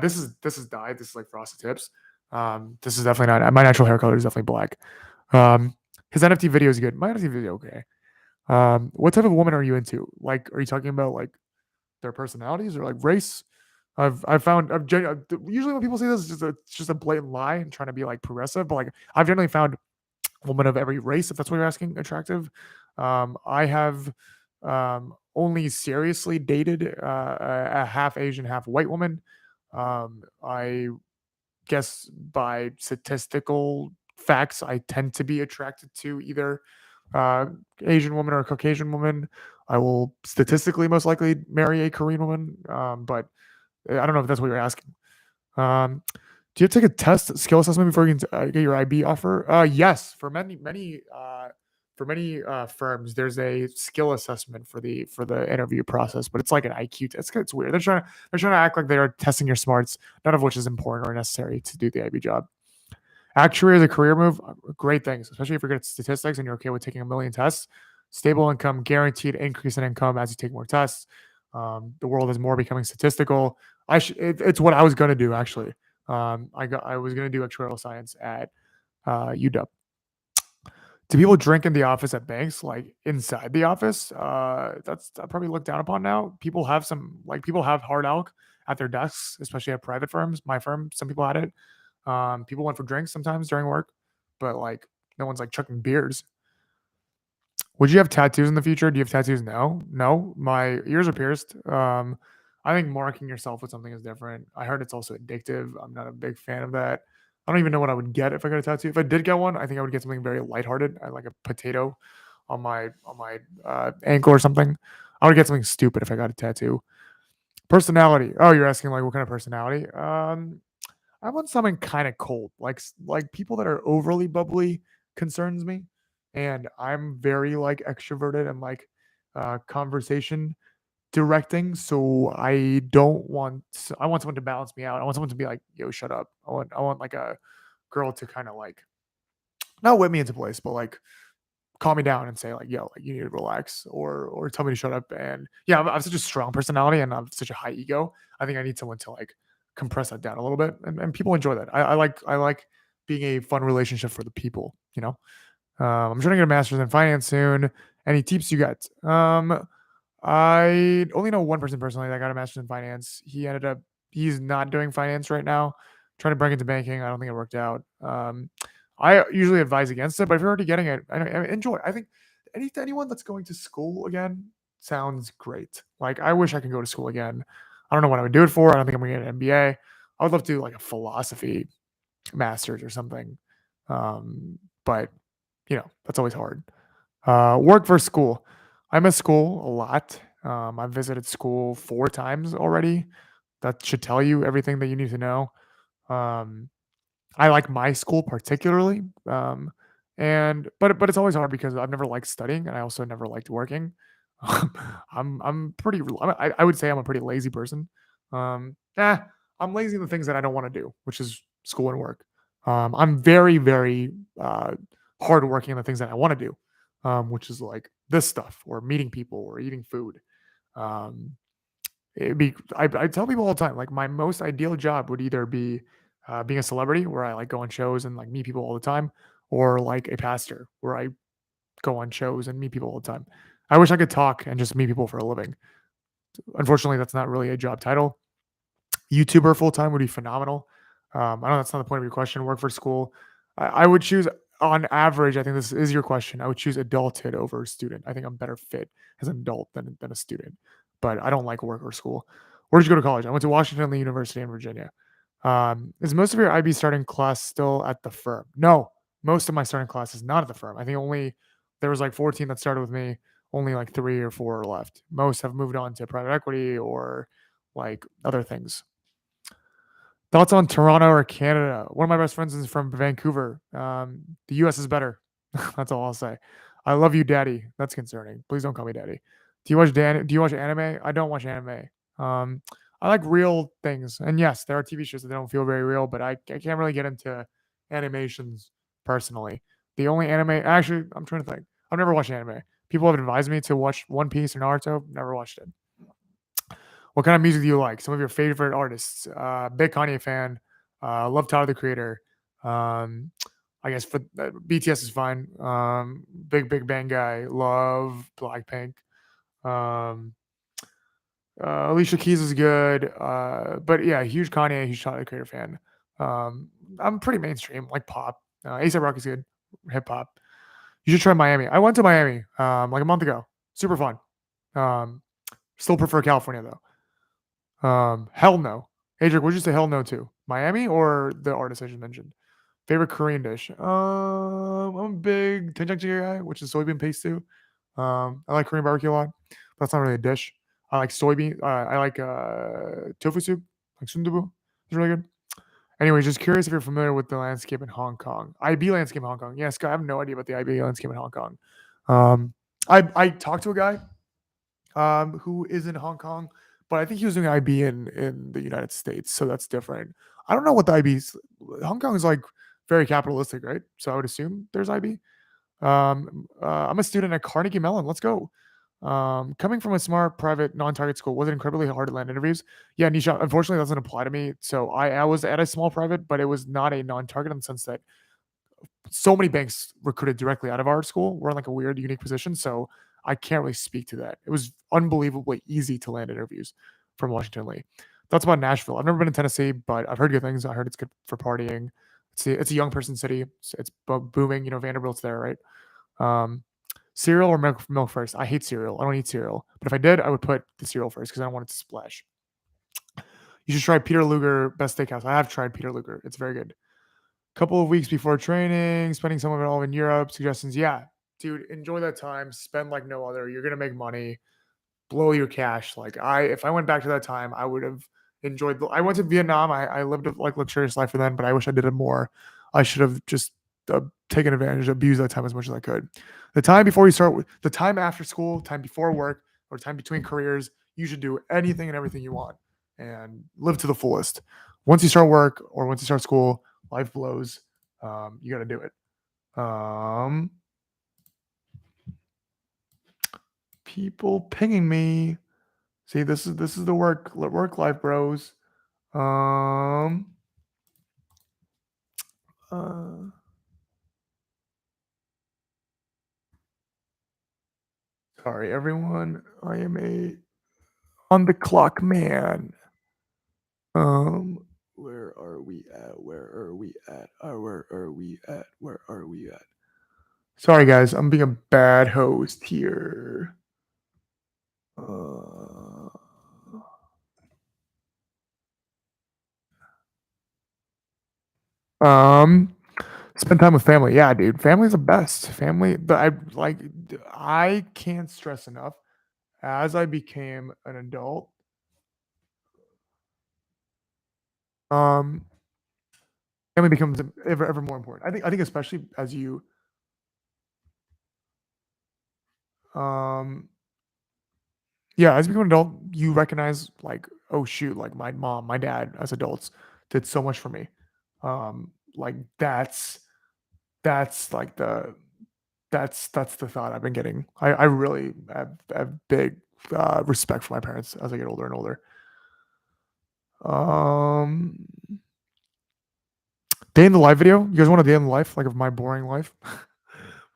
This is dyed. This is like frosted tips. This is definitely not my natural hair color is definitely black. His NFT video is good. My NFT video okay. What type of woman are you into? Like, are you talking about like their personalities or like race? I've found usually when people say this, it's just a blatant lie and trying to be like progressive. But like I've generally found women of every race, if that's what you're asking, attractive. I have only seriously dated a half Asian, half white woman. I guess by statistical facts, I tend to be attracted to either uh, Asian woman or a Caucasian woman. I will statistically most likely marry a Korean woman, but I don't know if that's what you're asking. Do you take a test skill assessment before you can get your IB offer? Yes, for many firms, there's a skill assessment for the interview process, but it's like an IQ test. It's weird. They're trying to act like they are testing your smarts, none of which is important or necessary to do the IB job. Actuary as a career move, great things, especially if you're good at statistics and you're okay with taking a million tests. Stable income, guaranteed increase in income as you take more tests. The world is more becoming statistical. It's what I was going to do actually. I was going to do actuarial science at UW. Do people drink in the office at banks, like inside the office? That's probably looked down upon now. People have hard alc at their desks, especially at private firms. My firm, some people had it. People went for drinks sometimes during work, but like no one's like chucking beers. Would you have tattoos in the future? Do you have tattoos? No, no. My ears are pierced. I think marking yourself with something is different. I heard it's also addictive. I'm not a big fan of that. I don't even know what I would get if I got a tattoo. If I did get one, I think I would get something very lighthearted, like a potato on my ankle or something. I would get something stupid if I got a tattoo. Personality. Oh, you're asking like what kind of personality? I want something kind of cold, like people that are overly bubbly concerns me, and I'm very like extroverted and like conversation directing. So I want someone to balance me out. I want someone to be like, "Yo, shut up." I want like a girl to kind of like not whip me into place, but like calm me down and say like, "Yo, like you need to relax," or tell me to shut up. And yeah, I have such a strong personality and I have such a high ego. I think I need someone to like compress that down a little bit, and people enjoy that. I like being a fun relationship for the people. You know, I'm trying to get a master's in finance soon. Any tips you got? I only know one person personally that got a master's in finance. He's not doing finance right now. Trying to break into banking. I don't think it worked out. I usually advise against it, but if you're already getting it, I enjoy. I think anyone that's going to school again sounds great. Like I wish I could go to school again. I don't know what I would do it for. I don't think I'm going to get an MBA. I would love to do like a philosophy master's or something. But that's always hard. Work versus school. I miss school a lot. I've visited school 4 times already. That should tell you everything that you need to know. Um, I like my school particularly. And but it's always hard because I've never liked studying and I also never liked working. I'm pretty I would say I'm a pretty lazy person. Eh, I'm lazy in the things that I don't want to do, which is school and work. I'm very hardworking in the things that I want to do, which is like this stuff or meeting people or eating food. Um, I tell people all the time, like my most ideal job would either be being a celebrity where I like go on shows and like meet people all the time, or like a pastor where I go on shows and meet people all the time. I wish I could talk and just meet people for a living. Unfortunately, that's not really a job title. YouTuber full time would be phenomenal. I know that's not the point of your question. Work for school. I would choose on average. I think this is your question. I would choose adulthood over student. I think I'm better fit as an adult than a student. But I don't like work or school. Where did you go to college? I went to Washington Lee University in Virginia. Is most of your IB starting class still at the firm? No, most of my starting class is not at the firm. I think only there was like 14 that started with me. Only like 3 or 4 are left. Most have moved on to private equity or like other things. Thoughts on Toronto or Canada? One of my best friends is from Vancouver. The US is better. That's all I'll say. I love you, daddy. That's concerning. Please don't call me daddy. Do you watch anime? I don't watch anime. Um, I like real things. And yes, there are TV shows that don't feel very real, but I can't really get into animations personally. The only anime actually, I'm trying to think. I've never watched anime. People have advised me to watch One Piece or Naruto. Never watched it. What kind of music do you like? Some of your favorite artists? Big Kanye fan. Love Tyler the Creator. Um, I guess for BTS is fine. Big Bang guy. Love Blackpink. Um, Alicia Keys is good. But yeah, huge Kanye, huge Tyler the Creator fan. I'm pretty mainstream, like pop. ASAP Rock is good. Hip hop. You should try Miami. I went to Miami like a month ago. Super fun. Um, Still prefer California though. Hell no. Adric, would you say hell no to? Miami or the artist I just mentioned? Favorite Korean dish? I'm a big doenjang guy, which is soybean paste too. I like Korean barbecue a lot. That's not really a dish. I like soybean. I like tofu soup, like sundubu. It's really good. Anyway, just curious if you're familiar with the landscape in Hong Kong. IB landscape in Hong Kong. Yes, I have no idea about the IB landscape in Hong Kong. Um, I talked to a guy who is in Hong Kong, but I think he was doing IB in the United States, so that's different. I don't know what the IB's. Hong Kong is like very capitalistic, right? So I would assume there's IB. I'm a student at Carnegie Mellon. Let's go. Coming from a smart private non-target school, was it incredibly hard to land interviews? Yeah, Nisha, unfortunately, doesn't apply to me. So I was at a small private, but it was not a non-target in the sense that so many banks recruited directly out of our school. We're in like a weird, unique position. So I can't really speak to that. It was unbelievably easy to land interviews from Washington Lee. That's about Nashville. I've never been in Tennessee, but I've heard good things. I heard it's good for partying. It's a young person city. It's booming. You know, Vanderbilt's there, right? Um, Cereal or milk first? I hate cereal. I don't eat cereal. But if I did, I would put the cereal first because I don't want it to splash. You should try Peter Luger Best Steakhouse. I have tried Peter Luger. It's very good. Couple of weeks before training, spending some of it all in Europe. Suggestions, yeah, dude, enjoy that time. Spend like no other. You're gonna make money. Blow your cash. Like if I went back to that time, I would have enjoyed. I went to Vietnam. I lived a like luxurious life for then, but I wish I did it more. I should have just taken advantage, abused that time as much as I could. The time before you start, the time after school, time before work, or time between careers, you should do anything and everything you want and live to the fullest. Once you start work or once you start school, life blows. You got to do it. Um, People pinging me. See, this is the work life, bros. Um, uh, Sorry, everyone. I am a on the clock man. Where are we at? Where are we at? Where are we at? Where are we at? Sorry, guys. I'm being a bad host here. Uh, um, Spend time with family. Yeah, dude. Family's the best. Family, but I can't stress enough. As I became an adult, um, family becomes ever more important. I think especially as you Um, yeah, as you become an adult, you recognize like, oh shoot, like my mom, my dad as adults did so much for me. Like that's like that's the thought I've been getting. I really have big respect for my parents as I get older and older. Um, Day in the life video. You guys want a day in the life like of my boring life?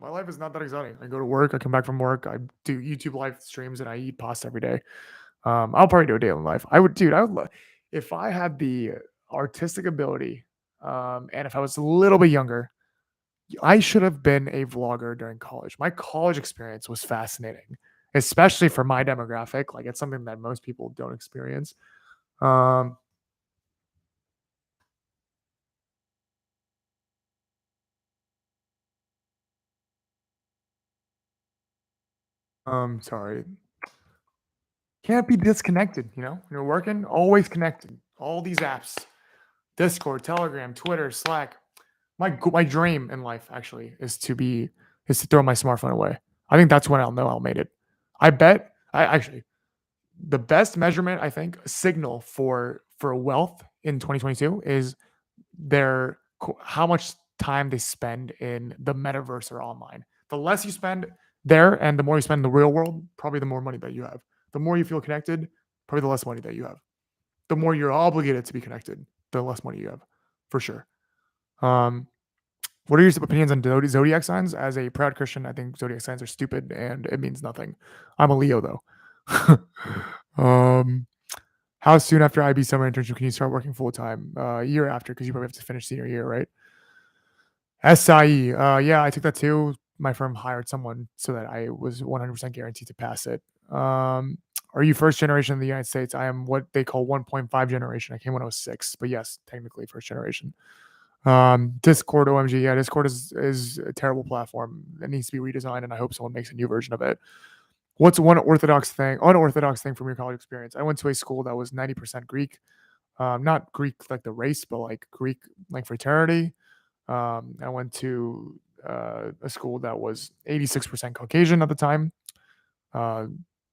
My life is not that exciting. I go to work, I come back from work, I do YouTube live streams, and I eat pasta every day. I'll probably do a daily life. I would, dude. I would love if I had the artistic ability, and if I was a little bit younger. I should have been a vlogger during college. My college experience was fascinating, especially for my demographic. Like it's something that most people don't experience. Um, sorry, can't be disconnected. You know, when you're working, always connected. All these apps, Discord, Telegram, Twitter, Slack. My dream in life actually is to throw my smartphone away. I think that's when I'll know I'll made it. I bet I actually the best measurement I think signal for wealth in 2022 is their how much time they spend in the metaverse or online. The less you spend there and the more you spend in the real world, probably the more money that you have. The more you feel connected, probably the less money that you have. The more you're obligated to be connected, the less money you have, for sure. Um, what are your opinions on zodiac signs? As a proud Christian, I think zodiac signs are stupid and it means nothing. I'm a Leo though. um, how soon after IB summer internship can you start working full time? A year after, because you probably have to finish senior year, right? SIE. Yeah, I took that too. My firm hired someone so that I was 100% guaranteed to pass it. Are you first generation in the United States? I am what they call 1.5 generation. I came when I was 6, but yes, technically first generation. Discord, OMG, yeah, Discord is a terrible platform. It needs to be redesigned, and I hope someone makes a new version of it. What's one unorthodox thing from your college experience? I went to a school that was 90% Greek. Not Greek like the race, but like Greek like fraternity. I went to a school that was 86% Caucasian at the time. Uh,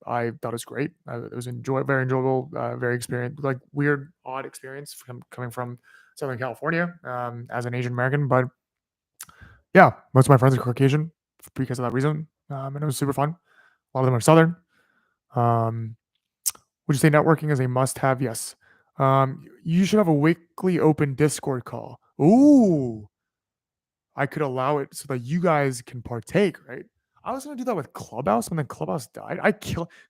I thought it was great. It was very enjoyable, very experience, like weird, odd experience from coming from Southern California as an Asian American. But yeah, most of my friends are Caucasian because of that reason, and it was super fun. A lot of them are Southern. Um, would you say networking is a must-have? Yes. You should have a weekly open Discord call. Ooh, I could allow it so that you guys can partake, right? I was gonna do that with Clubhouse when then Clubhouse died.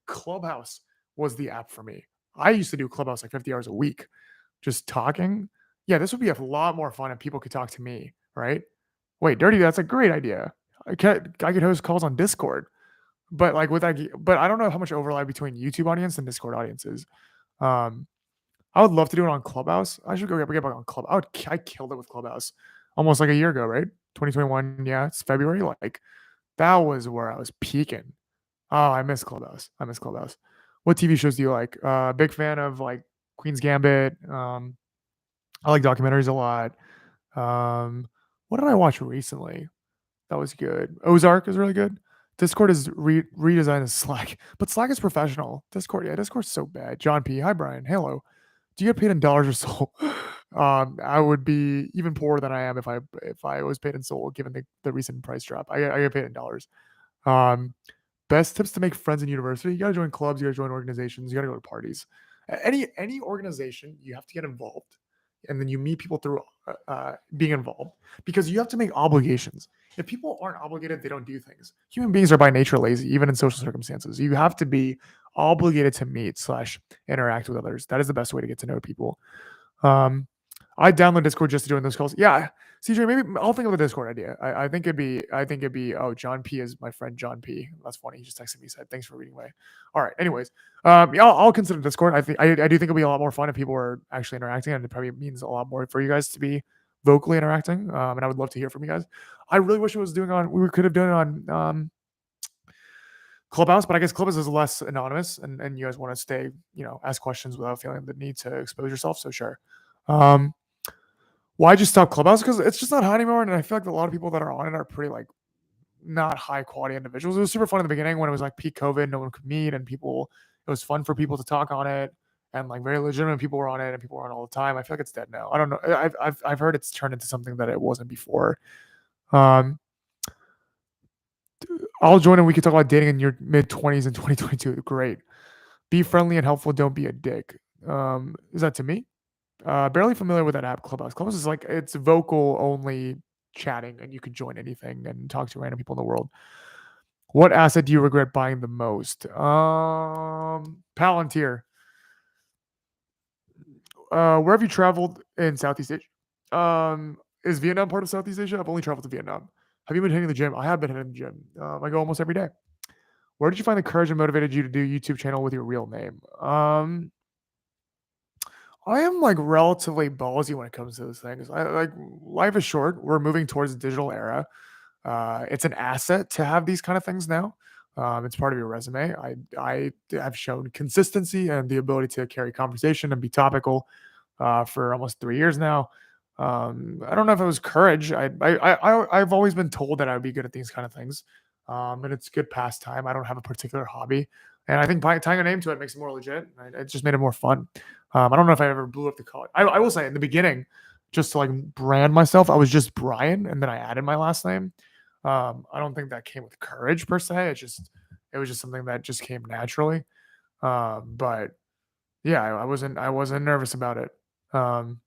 Clubhouse was the app for me. I used to do Clubhouse like 50 hours a week, just talking. Yeah, this would be a lot more fun if people could talk to me, right? Wait, Dirty, that's a great idea. I could host calls on Discord, but like with that, but I don't know how much overlap between YouTube audience and Discord audiences. Um, I would love to do it on Clubhouse. I should get back on Club. I killed it with Clubhouse almost like a year ago, right? 2021. Yeah, it's February. Like that was where I was peaking. Oh, I miss Clubhouse. I miss Clubhouse. What TV shows do you like? Big fan of like Queen's Gambit. I like documentaries a lot. Um, what did I watch recently? That was good. Ozark is really good. Discord is redesigned as Slack, but Slack is professional. Discord's so bad. John P. Hi, Brian. Hello. Do you get paid in dollars or soul? I would be even poorer than I am if I was paid in soul, given the recent price drop. I get paid in dollars. Um, Best tips to make friends in university. You gotta join clubs. You gotta join organizations. You gotta go to parties. Any organization, you have to get involved, and then you meet people through being involved because you have to make obligations. If people aren't obligated, they don't do things. Human beings are by nature lazy, even in social circumstances. You have to be obligated to meet slash interact with others. That is the best way to get to know people. Um, I download Discord just to join those calls. Yeah, CJ, maybe I'll think of the Discord idea. I think it'd be. I think it'd be. Oh, John P is my friend. John P. That's funny. He just texted me. Said thanks for reading my. All right. Anyways, yeah, I'll consider Discord. I do think it'll be a lot more fun if people are actually interacting, and it probably means a lot more for you guys to be vocally interacting. And I would love to hear from you guys. I really wish it was doing on. We could have done it on Clubhouse, but I guess Clubhouse is less anonymous, and you guys want to stay, ask questions without feeling the need to expose yourself. So sure. Um, why just stop Clubhouse? Because it's just not hot anymore, and I feel like a lot of people that are on it are pretty like not high quality individuals. It was super fun in the beginning when it was like peak COVID, no one could meet, and people. It was fun for people to talk on it, and like very legitimate people were on it, and people were on it all the time. I feel like it's dead now. I don't know. I've heard it's turned into something that it wasn't before. Um, I'll join and we can talk about dating in your mid 20s in 2022. Great. Be friendly and helpful. Don't be a dick. Is that to me? Barely familiar with that app, Clubhouse. Clubhouse is like it's vocal only chatting, and you can join anything and talk to random people in the world. What asset do you regret buying the most? Palantir. Where have you traveled in Southeast Asia? Is Vietnam part of Southeast Asia? I've only traveled to Vietnam. Have you been hitting the gym? I have been hitting the gym. I go almost every day. Where did you find the courage and motivated you to do a YouTube channel with your real name? I am like relatively ballsy when it comes to those things. I like life is short. We're moving towards the digital era. It's an asset to have these kind of things now. It's part of your resume. I have shown consistency and the ability to carry conversation and be topical for almost 3 years now. I don't know if it was courage. I've always been told that I would be good at these kind of things, and it's good pastime. I don't have a particular hobby, and I think tying a name to it makes it more legit. It just made it more fun. I don't know if I ever blew up the college. I will say in the beginning, just to like brand myself, I was just Brian, and then I added my last name. I don't think that came with courage per se. It was just something that just came naturally. But yeah, I wasn't nervous about it. Um,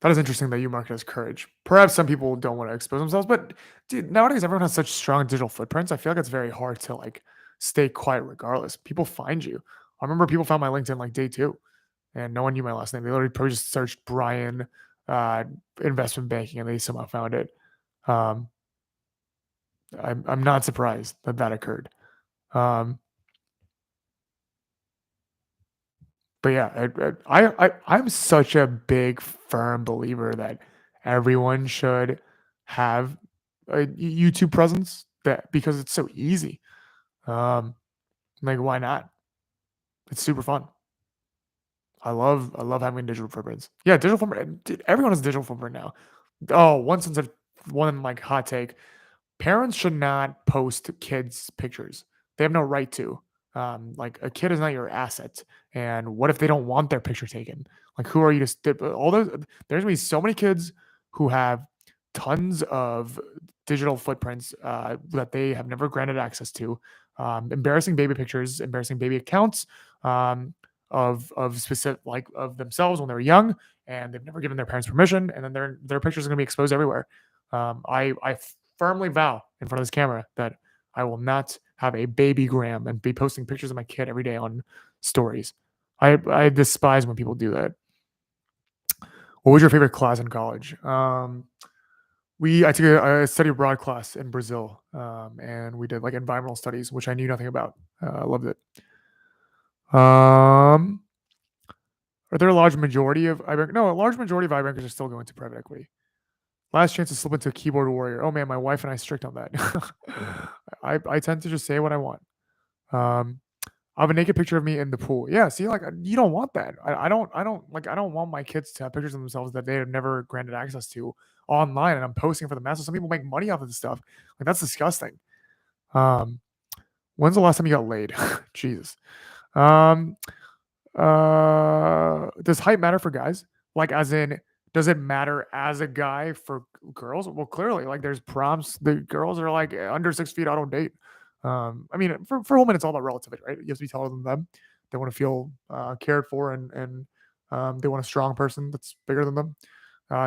that is interesting that you mark it as courage. Perhaps some people don't want to expose themselves, but dude, nowadays everyone has such strong digital footprints. I feel like it's very hard to like stay quiet regardless. People find you. I remember people found my LinkedIn like day two, and no one knew my last name. They literally probably just searched Brian uh, investment banking, and they somehow found it. Um, I'm not surprised that that occurred. Um, but yeah, I'm such a big firm believer that everyone should have a YouTube presence that because it's so easy. Um, like why not? It's super fun. I love having digital footprints. Yeah, digital footprint. Dude, everyone has a digital footprint now. Oh, one like hot take. Parents should not post kids' pictures. They have no right to. Like a kid is not your asset. And what if they don't want their picture taken? Like, who are you to all those? There's gonna be so many kids who have tons of digital footprints that they have never granted access to. Embarrassing baby pictures, embarrassing baby accounts of specific like of themselves when they were young, and they've never given their parents permission, and then their pictures are gonna be exposed everywhere. I firmly vow in front of this camera that I will not have a baby gram and be posting pictures of my kid every day on stories. I despise when people do that. What was your favorite class in college? I took a study abroad class in Brazil, and we did like environmental studies, which I knew nothing about. I loved it. Um, are there a large majority of iBank? No, a large majority of iBankers are still going to private equity. Last chance to slip into a keyboard warrior. Oh man, my wife and I are strict on that. I tend to just say what I want. Um, I have a naked picture of me in the pool. Yeah, see, like you don't want that. I don't want my kids to have pictures of themselves that they have never granted access to online, and I'm posting for the masses. Some people make money off of this stuff. Like that's disgusting. Um, when's the last time you got laid? Jesus. Um, does height matter for guys? Like, as in, does it matter as a guy for girls? Well, clearly, like, there's prompts. The girls are like under 6 feet. I don't date. I mean, for women, it's all about relativity, right? You have to be taller than them. They want to feel cared for, and they want a strong person that's bigger than them.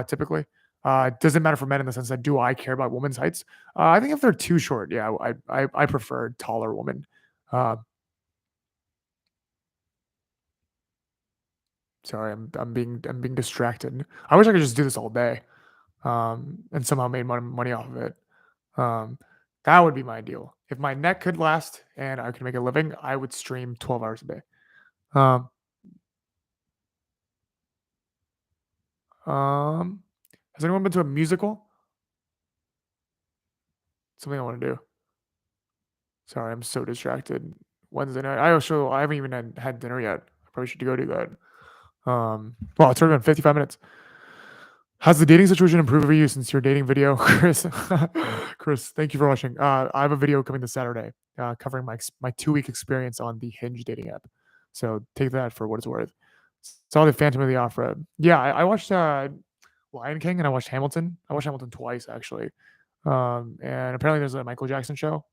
Typically, does it matter for men in the sense that do I care about women's heights? I think if they're too short, yeah, I prefer taller women. Uh, Sorry, I'm being distracted. I wish I could just do this all day, and somehow made money off of it. Um, that would be my ideal. If my neck could last and I could make a living, I would stream 12 hours a day. Um, has anyone been to a musical? Something I want to do. Sorry, I'm so distracted. Wednesday night. I haven't even had dinner yet. I probably should go do that. Well, it's already been 55 minutes. Has the dating situation improved for you since your dating video, Chris? Chris, thank you for watching. I have a video coming this Saturday, covering my 2-week experience on the Hinge dating app. So take that for what it's worth. Saw the Phantom of the Opera. Yeah, I watched Lion King and I watched Hamilton. I watched Hamilton twice actually. And apparently there's a Michael Jackson show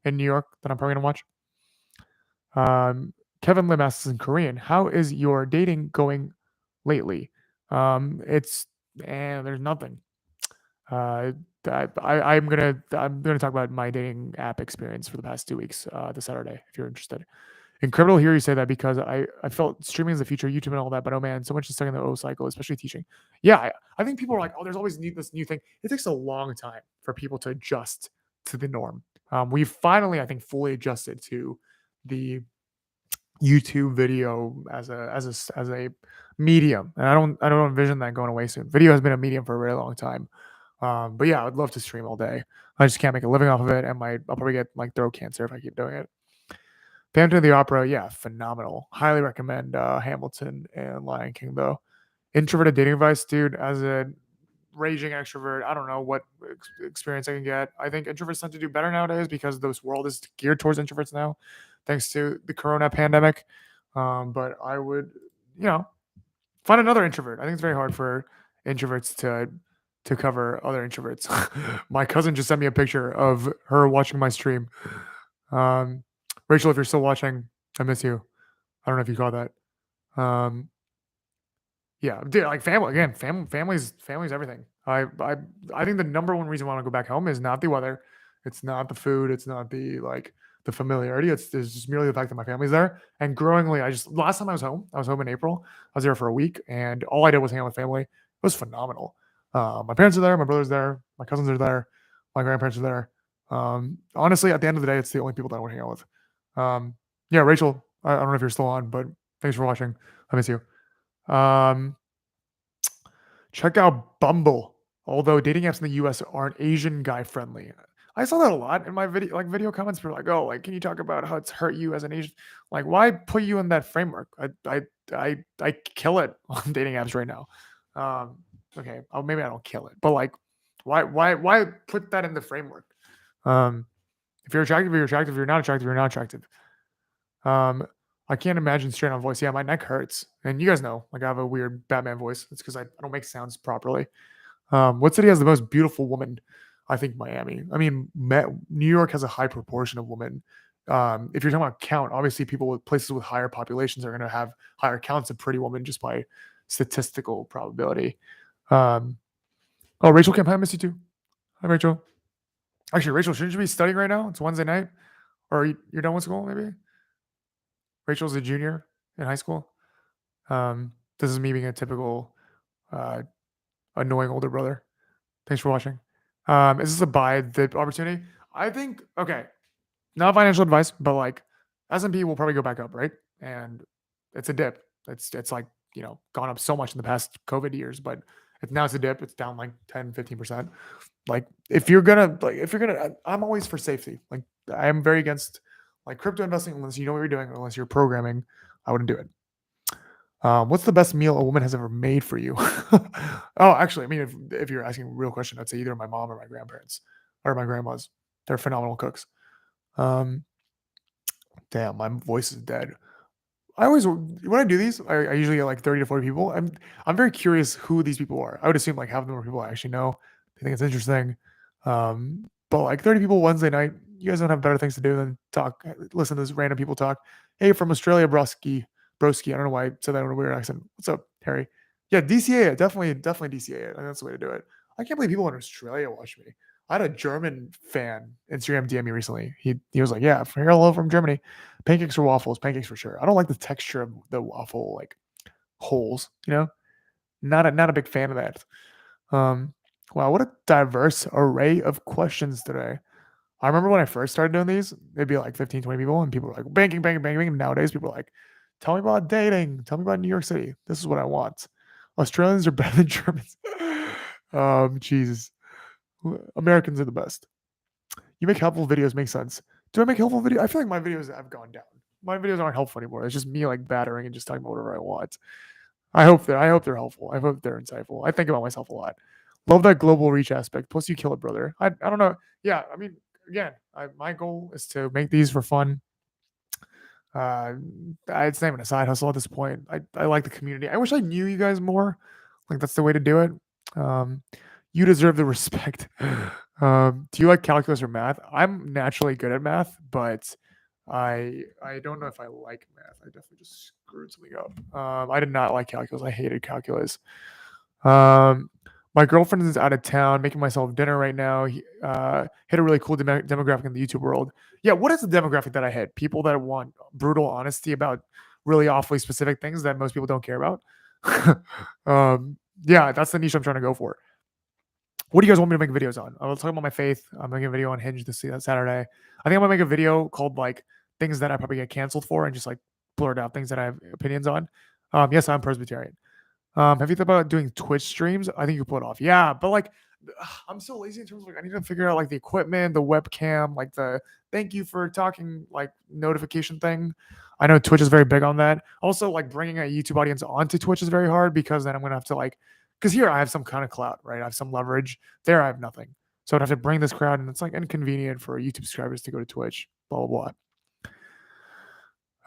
in New York that I'm probably gonna watch. Kevin Lim asks in Korean, "How is your dating going lately?" It's there's nothing. Uh, I'm gonna talk about my dating app experience for the past 2 weeks this Saturday if you're interested. Incredible to hear you say that because I felt streaming is the future, YouTube and all that, but oh man, so much is stuck in the O cycle, especially teaching. Yeah, I think people are like, oh, there's always this new thing. It takes a long time for people to adjust to the norm. We've finally, I think, fully adjusted to the YouTube video as a medium, and I don't envision that going away soon. Video has been a medium for a very long time, but yeah, I'd love to stream all day. I just can't make a living off of it, and I'll probably get like throat cancer if I keep doing it. Phantom of the Opera, yeah, phenomenal. Highly recommend Hamilton and Lion King though. Introverted dating advice, dude. As a raging extrovert, I don't know what experience I can get. I think introverts tend to do better nowadays because this world is geared towards introverts now, thanks to the Corona pandemic. But I would, you know, find another introvert. I think it's very hard for introverts to cover other introverts. My cousin just sent me a picture of her watching my stream. Um, Rachel, if you're still watching, I miss you. I don't know if you caught that. Um, yeah, dude, like family again, family's everything. I think the number one reason why I want to go back home is not the weather, it's not the food, it's not the like the familiarity. It's just merely the fact that my family's there. And growingly, I just last time I was home in April. I was there for a week, and all I did was hang out with family. It was phenomenal. My parents are there, my brother's there, my cousins are there, my grandparents are there. Honestly, at the end of the day, it's the only people that I want to hang out with. Yeah, Rachel, I don't know if you're still on, but thanks for watching. I miss you. Um, Check out Bumble. Although dating apps in the US aren't Asian guy friendly. I saw that a lot in my video comments. People are like, oh, like, can you talk about how it's hurt you as an Asian? Like, why put you in that framework? I kill it on dating apps right now. Um, okay, maybe I don't kill it, but like, why put that in the framework? Um, if you're attractive, you're attractive. If you're not attractive, you're not attractive. I can't imagine straight on voice. Yeah, my neck hurts. And you guys know, like I have a weird Batman voice. It's because I don't make sounds properly. What city has the most beautiful woman? I think Miami. I mean, New York has a high proportion of women. If you're talking about count, obviously people with places with higher populations are going to have higher counts of pretty women just by statistical probability. Um, oh, Rachel Camp, I miss you too. Hi, Rachel. Actually, Rachel, shouldn't you be studying right now? It's Wednesday night. Or you're done with school, maybe? Rachel's a junior in high school. This is me being a typical uh, annoying older brother. Thanks for watching. Is this a buy the opportunity? I think okay, not financial advice, but like S&P will probably go back up, right? And it's a dip. It's like gone up so much in the past COVID years, but now it's a dip. It's down like 10-15%. Like if you're gonna I'm always for safety. Like I am very against like crypto investing unless you know what you're doing, unless you're programming. I wouldn't do it. What's the best meal a woman has ever made for you? Oh, actually, I mean, if you're asking a real question, I'd say either my mom or my grandparents or my grandmas. They're phenomenal cooks. Um, damn, my voice is dead. I always when I do these, I usually get like 30 to 40 people. I'm very curious who these people are. I would assume like half of them are people I actually know. They think it's interesting. But like 30 people Wednesday night, you guys don't have better things to do than talk, listen to this random people talk. Hey, from Australia, Broski. I don't know why I said that in a weird accent. What's up, Harry? Yeah, DCA it. Definitely DCA it. I think that's the way to do it. I can't believe people in Australia watch me. I had a German fan Instagram DM me recently. He was like, "Yeah, hello from Germany. Pancakes or waffles? Pancakes for sure. I don't like the texture of the waffle like holes. Not a big fan of that. Um, wow, what a diverse array of questions today. I remember when I first started doing these, it'd be like 15, 20 people, and people were like, banking, banking, banking, banking. Nowadays, people are like, tell me about dating. Tell me about New York City. This is what I want. Australians are better than Germans. Jesus. Americans are the best. You make helpful videos, makes sense. Do I make helpful videos? I feel like my videos have gone down. My videos aren't helpful anymore. It's just me like battering and just talking about whatever I want. I hope they're helpful. I hope they're insightful. I think about myself a lot. Love that global reach aspect. Plus, you kill it, brother. I don't know. Yeah, I mean, again, my goal is to make these for fun. Uh, it's not even a side hustle at this point. I like the community. I wish I knew you guys more. Like that's the way to do it. Um, you deserve the respect. Do you like calculus or math? I'm naturally good at math, but I don't know if I like math. I definitely just screwed something up. I did not like calculus. I hated calculus. Um, my girlfriend is out of town, making myself dinner right now. Hit a really cool demographic in the YouTube world. Yeah, what is the demographic that I hit? People that want brutal honesty about really awfully specific things that most people don't care about. Yeah, that's the niche I'm trying to go for. What do you guys want me to make videos on? I was talking about my faith. I'm making a video on Hinge this Saturday. I think I'm gonna make a video called like things that I probably get canceled for and just like blurt out things that I have opinions on. Yes, I'm Presbyterian. Have you thought about doing Twitch streams? I think you pull it off. Yeah, but like, I'm so lazy in terms of like I need to figure out like the equipment, the webcam, like the thank you for talking like notification thing. I know Twitch is very big on that. Also, like bringing a YouTube audience onto Twitch is very hard because then I'm gonna have to like, because here I have some kind of clout, right? I have some leverage. There I have nothing, so I'd have to bring this crowd, and it's like inconvenient for YouTube subscribers to go to Twitch. Blah blah blah.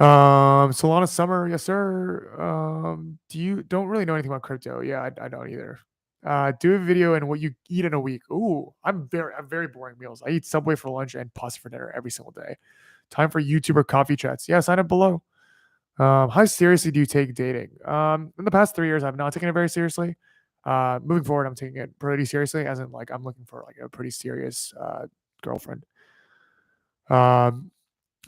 Solana Summer, yes, sir. Do you don't really know anything about crypto? Yeah, I don't either. Do a video and what you eat in a week. Ooh, I'm very boring meals. I eat Subway for lunch and pasta for dinner every single day. Time for YouTuber coffee chats. Yeah, sign up below. How seriously do you take dating? In the past 3 years, I've not taken it very seriously. Moving forward, I'm taking it pretty seriously, as in like I'm looking for like a pretty serious girlfriend. Um,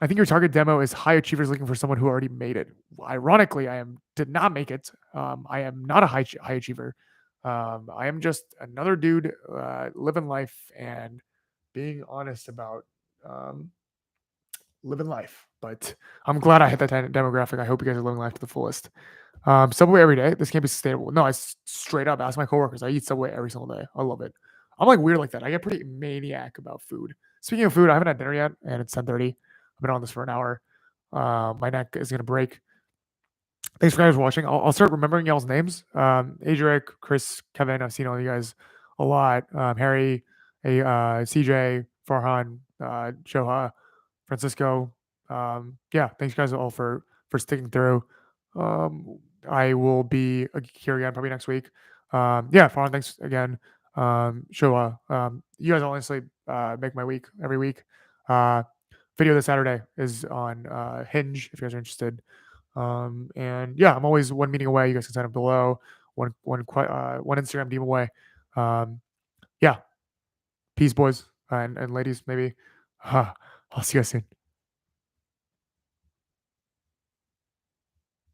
I think your target demo is high achievers looking for someone who already made it. Ironically, did not make it. I am not a high achiever. I am just another dude living life and being honest about um, living life. But I'm glad I hit that demographic. I hope you guys are living life to the fullest. Subway every day. This can't be sustainable. No, straight up ask my coworkers. I eat Subway every single day. I love it. I'm like weird like that. I get pretty maniac about food. Speaking of food, I haven't had dinner yet, and it's 10:30. I've been on this for an hour. My neck is gonna break. Thanks for guys watching. I'll start remembering y'all's names. Adric, Chris, Kevin. I've seen all you guys a lot. Harry, CJ, Farhan, Shoha, Francisco. Yeah, thanks guys all for sticking through. Um, I will be here again probably next week. Yeah, Farhan, thanks again. Showa, you guys honestly make my week every week. Uh, Video this Saturday is on Hinge if you guys are interested. And yeah, I'm always one meeting away. You guys can sign up below. One Instagram DM away. Yeah, peace, boys and ladies. Maybe. I'll see you guys soon.